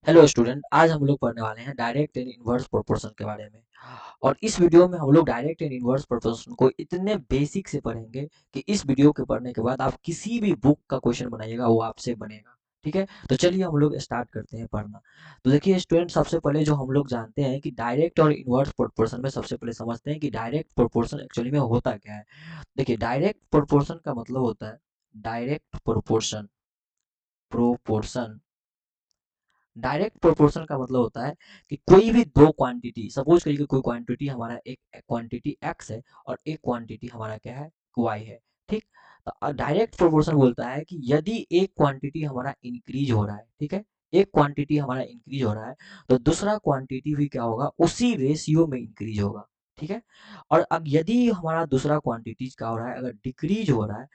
Hello student, आज हम लोग पढ़ने वाले हैं डायरेक्ट एंड इनवर्स प्रोपोर्शन के बारे में। और इस वीडियो में हम लोग डायरेक्ट एंड इनवर्स प्रोपोर्शन को इतने बेसिक से पढ़ेंगे कि इस वीडियो के पढ़ने के बाद आप किसी भी बुक का क्वेश्चन बनाइएगा वो आपसे बनेगा। ठीक है, तो चलिए हम लोग स्टार्ट करते हैं पढ़ना। तो देखिए स्टूडेंट, सबसे पहले जो हम लोग जानते हैं कि डायरेक्ट और इनवर्स प्रोपोर्शन में सबसे पहले समझते हैं कि डायरेक्ट प्रोपोर्शन एक्चुअली में होता क्या है। देखिए, डायरेक्ट प्रोपोर्शन का मतलब होता है direct proportion proportion direct proportion का मतलब होता है कि कोई भी दो क्वांटिटी, सपोज करिए कि कोई क्वांटिटी हमारा एक क्वांटिटी x है और एक क्वांटिटी हमारा क्या है, y है। ठीक। तो डायरेक्ट प्रोपोर्शन बोलता है कि यदि एक क्वांटिटी हमारा इंक्रीज हो रहा है, ठीक है, एक क्वांटिटी हमारा इंक्रीज हो रहा है तो दूसरा क्वांटिटी भी क्या होगा, उसी रेशियो में इंक्रीज होगा। ठीक है। और अब यदि हमारा दूसरा क्वांटिटी क्या हो रहा है, अगर डिक्रीज हो रहा है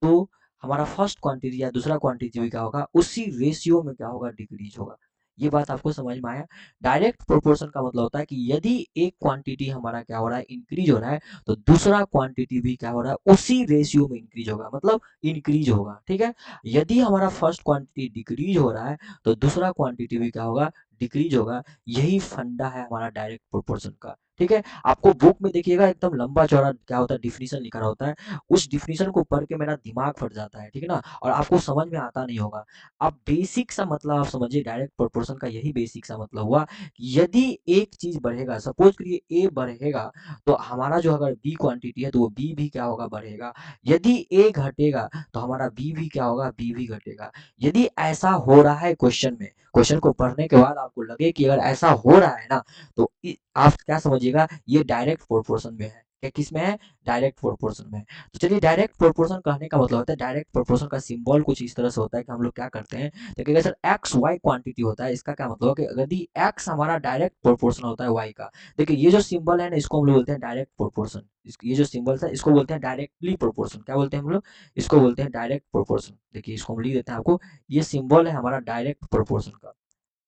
तो हमारा फर्स्ट क्वांटिटी या दूसरा क्वांटिटी भी क्या होगा, उसी रेशियो में क्या होगा, डिक्रीज होगा। ये बात आपको समझ में आया। डायरेक्ट प्रोपोर्शन का मतलब होता है कि यदि एक क्वांटिटी हमारा क्या हो रहा है, इंक्रीज हो रहा है, तो दूसरा क्वांटिटी भी क्या हो रहा है, उसी रेशियो में इंक्रीज होगा, मतलब इंक्रीज होगा। ठीक है। यदि हमारा फर्स्ट क्वांटिटी डिक्रीज हो रहा है तो दूसरा क्वांटिटी भी क्या होगा, डिक्रीज होगा। यही फंडा है हमारा डायरेक्ट प्रोपोर्शन का। ठीक है। आपको बुक में देखिएगा एकदम लंबा चौड़ा क्या होता है, डिफिनीशन लिखा होता है। उस डिफिनीशन को पढ़ के मेरा दिमाग फट जाता है, ठीक है ना, और आपको समझ में आता नहीं होगा। आप बेसिक सा मतलब आप समझिए, डायरेक्ट प्रोपोर्शन का यही बेसिक सा मतलब हुआ कि यदि एक चीज बढ़ेगा, सपोज करिए ए बढ़ेगा, तो हमारा जो अगर बी क्वांटिटी है तो वो बी भी क्या होगा, बढ़ेगा। यदि ए घटेगा तो हमारा बी भी क्या होगा, बी भी घटेगा। यदि ऐसा हो रहा है क्वेश्चन में, क्वेश्चन को पढ़ने के बाद आपको लगे कि अगर ऐसा हो रहा है ना, तो आप क्या समझिएगा, ये डायरेक्ट प्रोपोर्शन में है। क्या किस में है, डायरेक्ट प्रोपोर्शन में। तो चलिए, डायरेक्ट प्रोपोर्शन कहने का मतलब होता है, डायरेक्ट प्रोपोर्शन का सिंबल कुछ इस तरह से होता है कि हम लोग क्या करते हैं, देखिएगा सर, एक्स वाई क्वांटिटी होता है, इसका क्या मतलब है कि यदि एक्स हमारा डायरेक्ट प्रोपोर्शन होता है वाई का। देखिए ये जो सिंबल है ना, इसको हम लोग बोलते हैं डायरेक्ट प्रोपोर्शन। ये जो सिंबल है इसको बोलते हैं डायरेक्टली प्रोपोर्शन। क्या बोलते हैं हम लोग, इसको बोलते हैं डायरेक्ट प्रोपोर्शन। देखिए इसको हम लिख देते हैं आपको, ये सिंबल है हमारा डायरेक्ट प्रोपोर्शन का,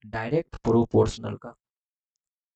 डायरेक्ट प्रोपोर्शनल का,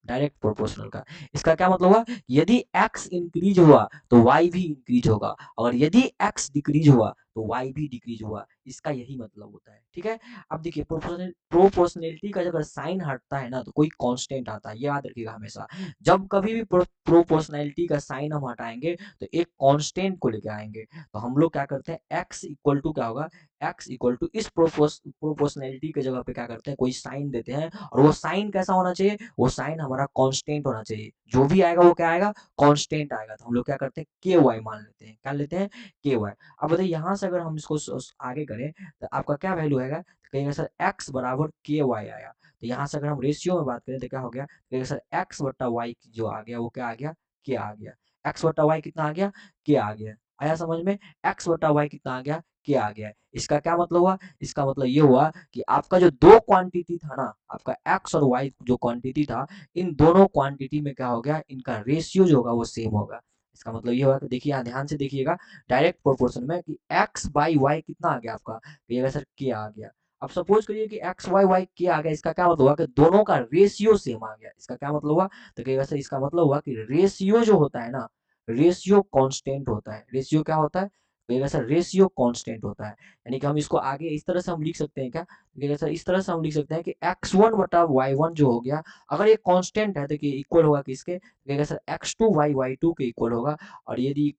डायरेक्ट प्रोपोर्शनल का। इसका क्या मतलब हुआ, यदि एक्स इंक्रीज हुआ तो वाई भी इंक्रीज होगा, और यदि एक्स डिक्रीज हुआ तो वाई भी डिक्रीज हुआ। इसका यही मतलब होता है। ठीक है। अब देखिए, प्रोपोर्शनलिटी का अगर साइन हटता है ना तो कोई कांस्टेंट आता है, ये याद रखिएगा हमेशा। जब कभी भी प्रोपोर्शनलिटी का साइन हम हटाएंगे तो एक कांस्टेंट को लेके आएंगे। तो हम लोग क्या करते हैं, एक्स इक्वल टू क्या होगा, एक्स इक्वल टू इस प्रोपोर्शनलिटी के जगह पे क्या करते हैं, कोई साइन देते हैं, और वो साइन कैसा होना चाहिए, वो साइन हमारा कांस्टेंट होना चाहिए। जो भी आएगा वो क्या आएगा, कांस्टेंट आएगा। तो हम लोग क्या करते हैं, के वाई मान लेते हैं, क्या लेते हैं, के वाई। अब बताइए यहाँ से अगर हम इसको आगे करें तो आपका क्या वैल्यू आएगा, कहेंगे सर एक्स बराबर के वाई आया। तो यहाँ से अगर हम रेशियो में बात करें तो क्या हो गया, कहेंगे सर एक्स बट्टा वाई जो आ गया वो क्या आ गया, के आ गया। एक्स बट्टा वाई कितना आ गया, के आ गया। आया समझ में, एक्स बट्टा वाई कितना आ गया, के आ गया। इसका क्या मतलब हुआ, इसका मतलब ये हुआ कि आपका जो दो क्वांटिटी था ना, आपका एक्स और वाई जो क्वांटिटी था, इन दोनों क्वांटिटी में क्या हो गया, इनका रेशियो जो होगा वो सेम होगा। इसका मतलब ये होगा कि देखिए यहाँ ध्यान से देखिएगा, डायरेक्ट प्रोपोर्शन में कि एक्स बाई वाई कितना आ गया आपका, कहिएगा सर के आ गया। अब सपोज करिए कि एक्स वाई वाई के आ गया, इसका क्या मतलब हुआ कि दोनों का रेशियो सेम आ गया। इसका क्या मतलब हुआ, तो कहिएगा सर इसका मतलब हुआ कि रेशियो जो होता है ना, रेशियो कांस्टेंट होता है। रेशियो क्या होता है, कहिएगा सर रेशियो कांस्टेंट होता है। यानी कि हम इसको आगे इस तरह से हम लिख सकते हैं, क्या कहिएगा सर, इस तरह से हम लिख सकते हैं कि x1 बटा y1 जो हो गया, अगर ये कांस्टेंट है तो इक्वल होगा किसके, कहिएगा सर x2 y2 के इक्वल होगा। और यदि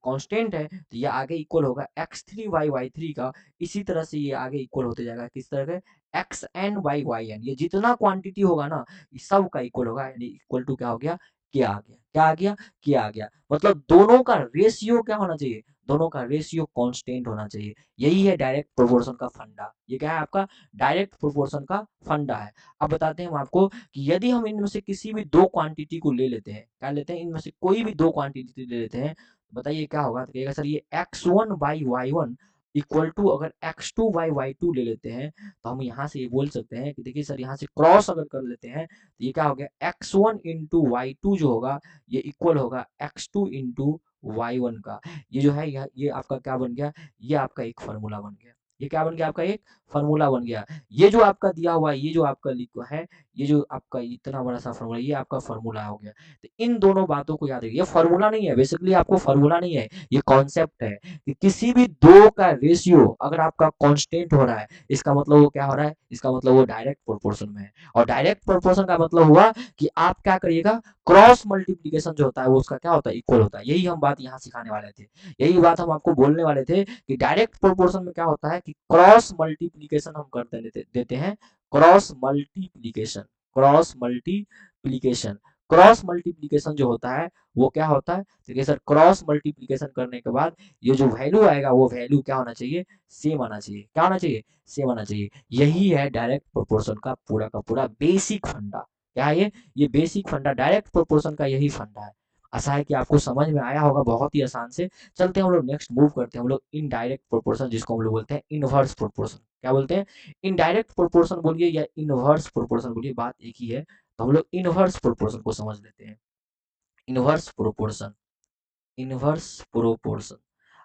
कांस्टेंट है तो ये आगे इक्वल होगा x3 y3 का। इसी तरह से ये आगे इक्वल होते जाएगा, किस तरह के, xn by yn। ये जितना क्वांटिटी होगा ना, ये सब का इक्वल होगा, यानी इक्वल टू क्या हो गया, क्या आ गया, क्या आ गया, क्या आ गया। मतलब दोनों का रेशियो क्या होना चाहिए, दोनों का रेशियो कांस्टेंट होना चाहिए। यही है डायरेक्ट प्रोपोर्शन का फंडा। ये क्या है आपका, डायरेक्ट प्रोपोर्शन का फंडा है। अब बताते हैं हम आपको कि यदि हम इनमें से किसी भी दो क्वांटिटी को ले लेते हैं, क्या लेते हैं, इनमें से कोई भी दो क्वांटिटी ले लेते हैं, बताइए क्या होगा। तो कहेगा सर ये x1 बाई वाई1 इक्वल टू, अगर x2 बाई वाई2 ले लेते हैं तो हम यहाँ से ये बोल सकते हैं कि देखिए सर, यहाँ से क्रॉस अगर कर लेते हैं तो ये क्या हो गया, x1 इंटू वाई2 जो होगा ये इक्वल होगा x2 इंटू वाई1 का। ये जो है ये आपका क्या बन गया, ये आपका एक फॉर्मूला बन गया। ये क्या बन गया आपका एक फॉर्मूला बन गया। ये जो आपका दिया हुआ है, ये जो आपका लिखा है, ये जो आपका इतना बड़ा सा फॉर्मूला, ये आपका फॉर्मूला हो गया। तो इन दोनों बातों को याद रखिए। ये फॉर्मूला नहीं है, बेसिकली आपको फॉर्मूला नहीं है, ये कॉन्सेप्ट है कि किसी भी दो का रेशियो अगर आपका कांस्टेंट हो रहा है, इसका मतलब वो क्या हो रहा है, इसका मतलब वो डायरेक्ट प्रोपोर्शन में है। और डायरेक्ट प्रोपोर्शन का मतलब हुआ कि आप क्या करिएगा, क्रॉस मल्टीप्लीकेशन जो होता है वो उसका क्या होता है, इक्वल होता है। यही हम बात यहाँ सिखाने वाले थे, यही बात हम आपको बोलने वाले थे कि डायरेक्ट प्रोपोर्शन में क्या होता है कि क्रॉस मल्टीप्लीकेशन हम करते देते हैं। Cross multiplication, cross multiplication, cross multiplication जो होता है वो क्या होता है, देखिए सर, क्रॉस मल्टीप्लीकेशन करने के बाद ये जो वैल्यू आएगा वो वैल्यू क्या होना चाहिए, सेम आना चाहिए। क्या होना चाहिए, सेम आना चाहिए। यही है डायरेक्ट प्रोपोर्शन का पूरा बेसिक फंडा। क्या है ये बेसिक फंडा, डायरेक्ट प्रोपोर्शन का यही फंडा है। आशा है कि आपको समझ में आया होगा बहुत ही आसान से। चलते हैं हम लोग नेक्स्ट मूव करते हैं हम लोग इनडायरेक्ट प्रोपोर्शन, जिसको हम लोग बोलते हैं इनवर्स प्रोपोर्शन। क्या बोलते हैं, इनडायरेक्ट प्रोपोर्शन बोलिए या इनवर्स प्रोपोर्शन बोलिए, बात एक ही है। तो हम लोग इनवर्स प्रोपोर्शन को समझ लेते हैं। Inverse proportion, inverse proportion.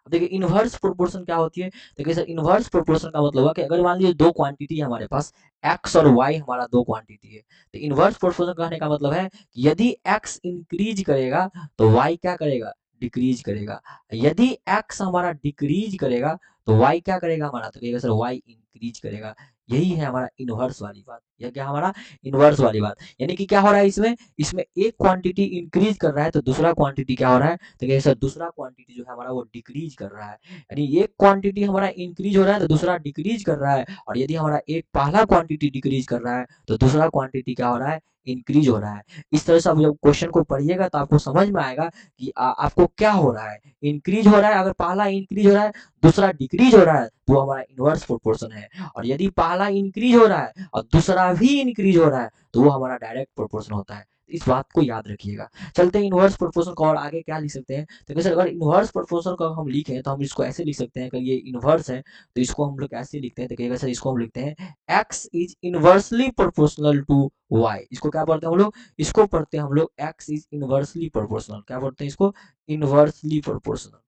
अब देखिए इनवर्स प्रोपोर्शन क्या होती है। देखिए सर, इनवर्स प्रोपोर्शन का मतलब हुआ कि अगर मान लीजिए दो क्वांटिटी है हमारे पास, एक्स और वाई हमारा दो क्वांटिटी है, तो इनवर्स प्रोपोर्शन कहने का मतलब है कि यदि एक्स इंक्रीज करेगा तो वाई क्या करेगा, डिक्रीज करेगा। यदि एक्स हमारा डिक्रीज करेगा तो वाई क्या करेगा हमारा, तो कहेगा सर वाई इंक्रीज करेगा। यही है हमारा इनवर्स वाली बात। यह क्या हमारा इनवर्स वाली बात, यानी कि क्या हो रहा है इसमें, इसमें एक क्वांटिटी इंक्रीज कर रहा है तो दूसरा क्वांटिटी क्या हो रहा है, तो कहिए सर दूसरा क्वांटिटी जो है हमारा वो डिक्रीज कर रहा है। यानी एक क्वांटिटी हमारा इंक्रीज हो रहा है तो दूसरा डिक्रीज कर रहा है, और यदि हमारा एक पहला क्वांटिटी डिक्रीज कर रहा है तो दूसरा क्वांटिटी क्या हो रहा है, इंक्रीज हो रहा है। इस तरह से आप जब क्वेश्चन को पढ़िएगा तो आपको समझ में आएगा कि आपको क्या हो रहा है, इंक्रीज हो रहा है। अगर पहला इंक्रीज हो रहा है दूसरा डिक्रीज हो रहा है तो वो हमारा इनवर्स प्रोपोर्शन है। और यदि पहला इंक्रीज हो रहा है और दूसरा भी इंक्रीज हो रहा है तो वो हमारा डायरेक्ट प्रोपोर्शन होता है। इस बात को याद रखिएगा। चलते हैं इनवर्स प्रोपोर्शन को, और आगे क्या लिख सकते हैं, तो कैसे अगर इनवर्स प्रोपोर्शन को हम लिखें तो हम इसको ऐसे लिख सकते हैं, अगर ये इनवर्स है तो इसको हम लोग ऐसे लिखते हैं, तो कहिएगा सर इसको हम लिखते हैं x is inversely proportional to y। इसको क्या पढ़ते हैं हम लोग, इसको पढ़ते हैं हम लोग x इज इनवर्सली प्रोपोर्शनल। क्या पढ़ते हैं इसको, inversely proportional,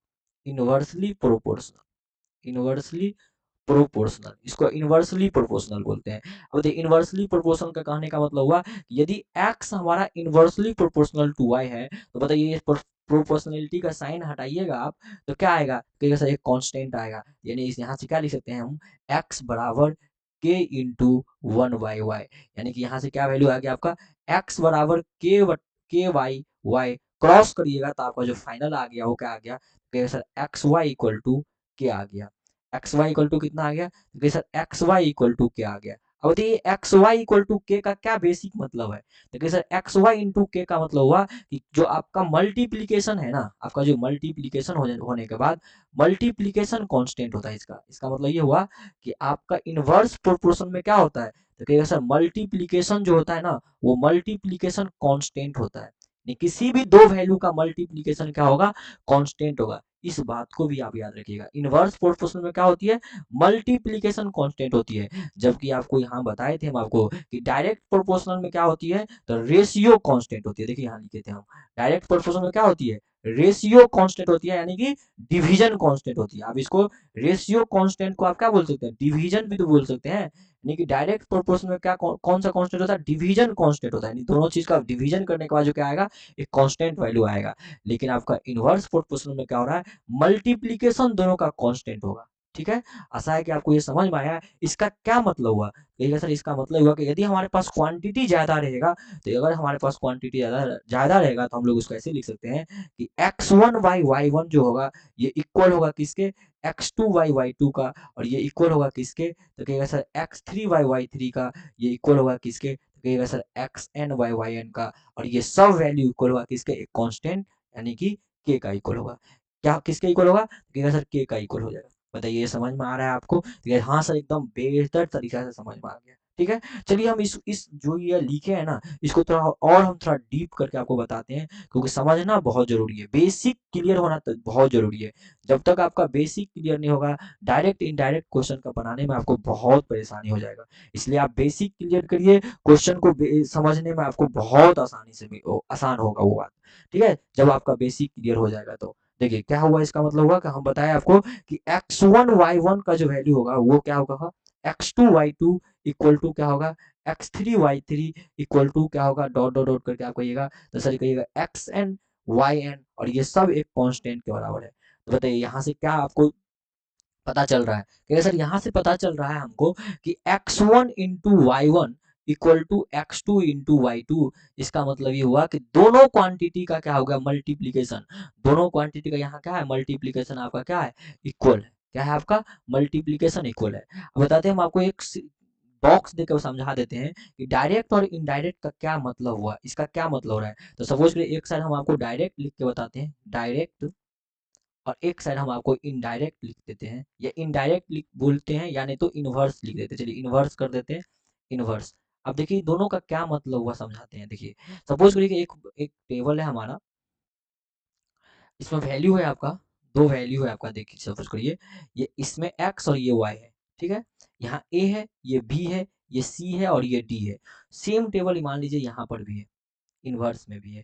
inversely proportional, inversely proportional, इसको इनवर्सली प्रोपोर्शनल बोलते हैं। अब देखिए इनवर्सली प्रोपोर्शनल का कहने का मतलब हुआ कि यदि x हमारा इनवर्सली प्रोपोर्शनल टू y है तो बताइए प्रोपोर्शनलिटी का साइन हटाइएगा आप तो क्या आएगा, कहिएगा सर एक कांस्टेंट आएगा। यानी इस यहाँ से क्या लिख सकते हैं हम, x बराबर k into one by y. यानी कि यहाँ से क्या वैल्यू आ गया आपका, x बराबर के वाई वाई, क्रॉस करिएगा तो आपका जो फाइनल आ गया वो क्या आ गया, कहिएगा sir x y equal to k आ गया। एक्स वाई इक्वल टू कितना आ गया, देखिए sir x y equal to k आ गया। अब बताइए एक्स वाई इक्वल टू के का क्या बेसिक मतलब है, देखिए सर एक्स वाई इंटू के का मतलब हुआ कि जो आपका मल्टीप्लीकेशन है ना, आपका जो मल्टीप्लीकेशन होने के बाद मल्टीप्लीकेशन कांस्टेंट होता है। इसका मतलब ये हुआ कि आपका इनवर्स प्रोपोर्शन में क्या होता है, तो कहिएगा सर मल्टीप्लीकेशन जो होता है ना वो मल्टीप्लीकेशन कांस्टेंट होता है। किसी भी दो वैल्यू का मल्टीप्लीकेशन क्या होगा, कांस्टेंट होगा। इस बात को भी आप याद रखिएगा। इनवर्स प्रोपोर्शनल में क्या होती है, मल्टीप्लीकेशन कांस्टेंट होती है। जबकि आपको यहाँ बताए थे हम आपको कि डायरेक्ट प्रोपोर्शनल में क्या होती है, तो रेशियो कांस्टेंट होती है। देखिए यहाँ लिखे थे हम, डायरेक्ट प्रोपोर्शनल में क्या होती है, रेशियो कांस्टेंट होती है, यानी कि डिवीजन कांस्टेंट होती है। आप इसको रेशियो कांस्टेंट को आप क्या बोल सकते हैं, डिवीजन भी तो बोल सकते हैं। यानी कि डायरेक्ट प्रोपोर्शनल में क्या कौन सा कांस्टेंट होता है, डिवीजन कांस्टेंट होता है। दोनों चीज का डिवीजन करने के बाद जो क्या आएगा, एक कांस्टेंट वैल्यू आएगा। लेकिन आपका इनवर्स प्रोपोर्शनल में क्या हो रहा है, मल्टीप्लीकेशन दोनों का कांस्टेंट होगा। ठीक है, आशा है कि आपको ये समझ में आया। इसका क्या मतलब हुआ, कहिएगा सर इसका मतलब हुआ कि यदि हमारे पास क्वांटिटी ज्यादा रहेगा, तो अगर हमारे पास क्वांटिटी ज्यादा रहेगा तो हम लोग उसको ऐसे लिख सकते हैं कि x1 बाई y1 जो होगा ये इक्वल होगा किसके, x2 बाई y2 का। और ये इक्वल होगा किसके, तो कहिएगा सर x3 बाई y3 का। ये इक्वल होगा किसके, तो कहिएगा सर xn बाई yn का। और ये सब वैल्यू इक्वल होगा किसके, एक कांस्टेंट यानी कि k का इक्वल होगा। क्या किसके इक्वल होगा, कहिएगा सर k का इक्वल हो जाएगा। बताइए ये समझ में आ रहा है आपको, ठीक है, हाँ सर एकदम बेहतर तरीका से समझ में आ गया। ठीक है, चलिए हम इस जो ये लिखे हैं ना इसको थोड़ा और हम थोड़ा डीप करके आपको बताते हैं, क्योंकि समझना बहुत जरूरी है, बेसिक क्लियर होना तो बहुत जरूरी है। जब तक आपका बेसिक क्लियर नहीं होगा, डायरेक्ट इनडायरेक्ट क्वेश्चन का बनाने में आपको बहुत परेशानी हो जाएगा। इसलिए आप बेसिक क्लियर करिए, क्वेश्चन को समझने में आपको बहुत आसानी से आसान होगा वो बात। ठीक है, जब आपका बेसिक क्लियर हो जाएगा तो देखिए क्या हुआ, इसका मतलब हुआ कि हम बताएं आपको कि x1 y1 का जो वैल्यू होगा वो क्या होगा, x2 y2 इक्वल टू क्या होगा, x3 y3 इक्वल टू क्या होगा, डॉट डॉट डॉट करके आप कहिएगा, तो सर कहिएगा xn yn, और ये सब एक कांस्टेंट के बराबर है। तो बताइए यहाँ से क्या आपको पता चल रहा है, कहिए सर यहाँ से पता चल रहा है हमको कि x1 into y one equal to x2 into y two. इसका मतलब ये हुआ कि दोनों क्वांटिटी का क्या होगा, मल्टीप्लीकेशन। दोनों क्वांटिटी का यहाँ क्या है, मल्टीप्लीकेशन आपका क्या है, इक्वल है। क्या है आपका, मल्टीप्लीकेशन इक्वल है। अब बताते हैं हम आपको एक बॉक्स देकर समझा देते हैं कि डायरेक्ट और इनडायरेक्ट का क्या मतलब हुआ, इसका क्या मतलब हो रहा है। तो सपोज करिए एक साइड हम आपको डायरेक्ट लिख के बताते हैं, डायरेक्ट, और एक साइड हम आपको इनडायरेक्ट लिख देते हैं, या इनडायरेक्ट लिख बोलते हैं, या नहीं तो इनवर्स लिख देते हैं। चलिए इनवर्स कर देते हैं, इनवर्स। अब देखिए दोनों का क्या मतलब हुआ समझाते हैं। देखिए सपोज करिए कि एक एक टेबल है हमारा, इसमें वैल्यू है आपका, दो वैल्यू है आपका। देखिए सपोज करिए ये इसमें x और ये y है, ठीक है। यहाँ a है, ये b है, ये c है और ये d है। सेम टेबल मान लीजिए यहाँ पर भी है, इनवर्स में भी है,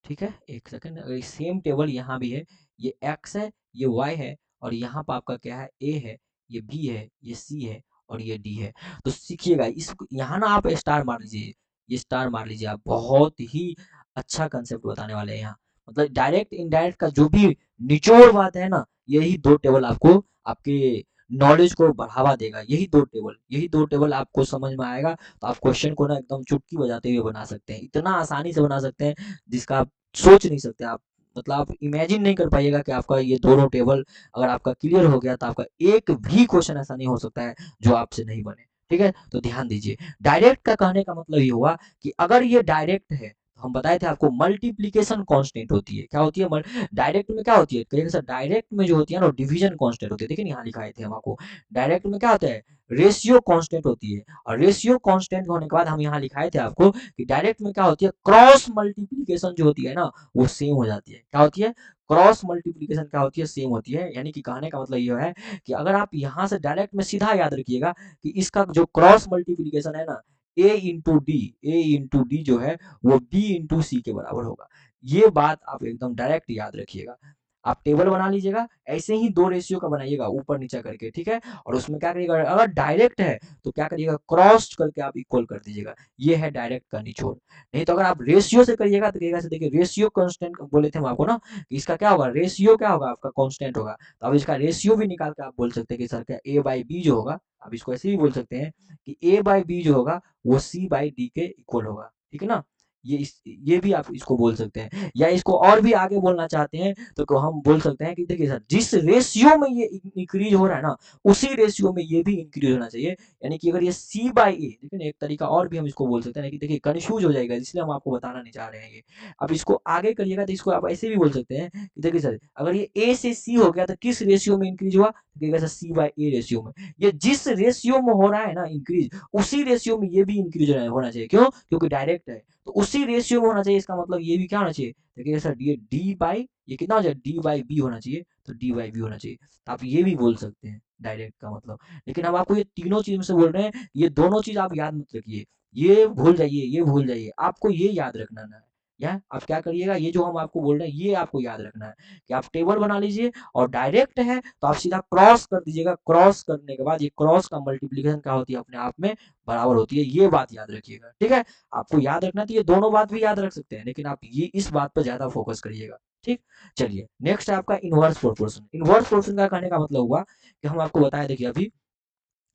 ठीक है। एक सेकंड, अगर सेम टेबल यहाँ भी है, ये x है, ये y है, और यहाँ पर आपका क्या है, a है, ये b है, ये c है और ये d है। तो सीखिएगा इस, यहाँ ना आप स्टार मार लीजिए, ये स्टार मार लीजिए आप, बहुत ही अच्छा कंसेप्ट बताने वाले हैं यहाँ। मतलब डायरेक्ट इनडायरेक्ट का जो भी निचोड़ बात है ना, यही दो टेबल आपको आपके नॉलेज को बढ़ावा देगा। यही दो टेबल, यही दो टेबल आपको समझ में आएगा तो आप क्वेश्चन को ना एकदम चुटकी बजाते हुए बना सकते हैं, इतना आसानी से बना सकते हैं जिसका आप सोच नहीं सकते। आप मतलब आप इमेजिन नहीं कर पाइएगा कि आपका ये दोनों टेबल अगर आपका क्लियर हो गया तो आपका एक भी क्वेश्चन ऐसा नहीं हो सकता है जो आपसे नहीं बने। ठीक है, तो ध्यान दीजिए। डायरेक्ट का कहने का मतलब ये हुआ कि अगर ये डायरेक्ट है तो हम बताए थे आपको मल्टीप्लीकेशन कांस्टेंट होती है। क्या होती है, डायरेक्ट में क्या होती है, कहिएगा सर डायरेक्ट में जो होती है ना डिवीजन कांस्टेंट होती है। देखिए यहाँ लिखाए थे हम आपको, डायरेक्ट में क्या होता है, रेशियो कांस्टेंट होती है। और रेशियो कांस्टेंट होने के बाद हम यहाँ लिखाए थे आपको कि डायरेक्ट में क्या होती है, क्रॉस मल्टीप्लीकेशन जो होती है ना वो सेम हो जाती है। क्या होती है, क्रॉस मल्टीप्लीकेशन क्या होती है, सेम होती है। यानी कि कहने का मतलब ये है कि अगर आप यहाँ से डायरेक्ट में सीधा याद रखिएगा कि इसका जो क्रॉस मल्टीप्लीकेशन है ना, ए इंटू डी जो है वो बी इंटू सी के बराबर होगा। ये बात आप एकदम डायरेक्ट याद रखिएगा। आप टेबल बना लीजिएगा, ऐसे ही दो रेशियो का बनाइएगा ऊपर नीचे करके, ठीक है। और उसमें क्या करिएगा, अगर डायरेक्ट है तो क्या करिएगा, क्रॉस करके आप इक्वल कर दीजिएगा। ये है डायरेक्ट का निचोड़। नहीं तो अगर आप रेशियो से करिएगा तो कहिएगा, देखिए रेशियो कांस्टेंट बोले थे हम आपको ना कि इसका क्या होगा, रेशियो क्या होगा आपका, कांस्टेंट होगा। तो अब इसका रेशियो भी निकाल के आप बोल सकते हैं कि सर क्या ए बाई बी जो होगा, आप इसको ऐसे भी बोल सकते हैं कि ए बाई बी जो होगा वो सी बाई डी के इक्वल होगा, ठीक है ना। ये भी आप इसको बोल सकते हैं, या इसको और भी आगे बोलना चाहते हैं तो हम बोल सकते हैं कि देखिए सर जिस रेशियो में ये इंक्रीज हो रहा है ना, उसी रेशियो में ये भी इंक्रीज होना चाहिए। यानी कि अगर ये सी बाई ए, देखिए ना एक तरीका और भी हम इसको बोल सकते हैं कि देखिए कंफ्यूज हो जाएगा, इसलिए हम आपको बताना नहीं चाह रहे हैं ये। अब इसको आगे करिएगा तो इसको आप ऐसे भी बोल सकते हैं कि देखिए सर अगर ये ए से सी हो गया तो किस रेशियो में इंक्रीज हुआ, देखिएगा sir c by a ratio में। ये जिस रेशियो में हो रहा है ना इंक्रीज, उसी रेशियो में ये भी इंक्रीज होना चाहिए। क्यों, क्योंकि डायरेक्ट है तो उसी रेशियो में होना चाहिए। इसका मतलब ये भी क्या होना चाहिए, देखिए सर ये डी बाई, ये कितना हो जाए, डी बाई बी होना चाहिए, तो डी बाई बी होना चाहिए। तो आप ये भी बोल सकते हैं डायरेक्ट का मतलब। लेकिन हम आपको ये तीनों चीज से बोल रहे हैं, ये दोनों चीज आप याद मत रखिए, ये भूल जाइए, ये भूल जाइए, आपको ये याद रखना ना है। या आप क्या करिएगा, ये जो हम आपको बोल रहे हैं ये आपको याद रखना है कि आप टेबल बना लीजिए और डायरेक्ट है तो आप सीधा क्रॉस कर दीजिएगा। क्रॉस करने के बाद ये क्रॉस का मल्टीप्लीकेशन क्या होती है, अपने आप में बराबर होती है। ये बात याद रखिएगा, ठीक है। आपको याद रखना तो ये दोनों बात भी याद रख सकते हैं, लेकिन आप ये इस बात पर ज्यादा फोकस करिएगा, ठीक। चलिए नेक्स्ट है आपका इनवर्स प्रोपोर्शन। इनवर्स प्रोपोर्शन का कहने का मतलब हुआ कि हम आपको बताया, देखिए अभी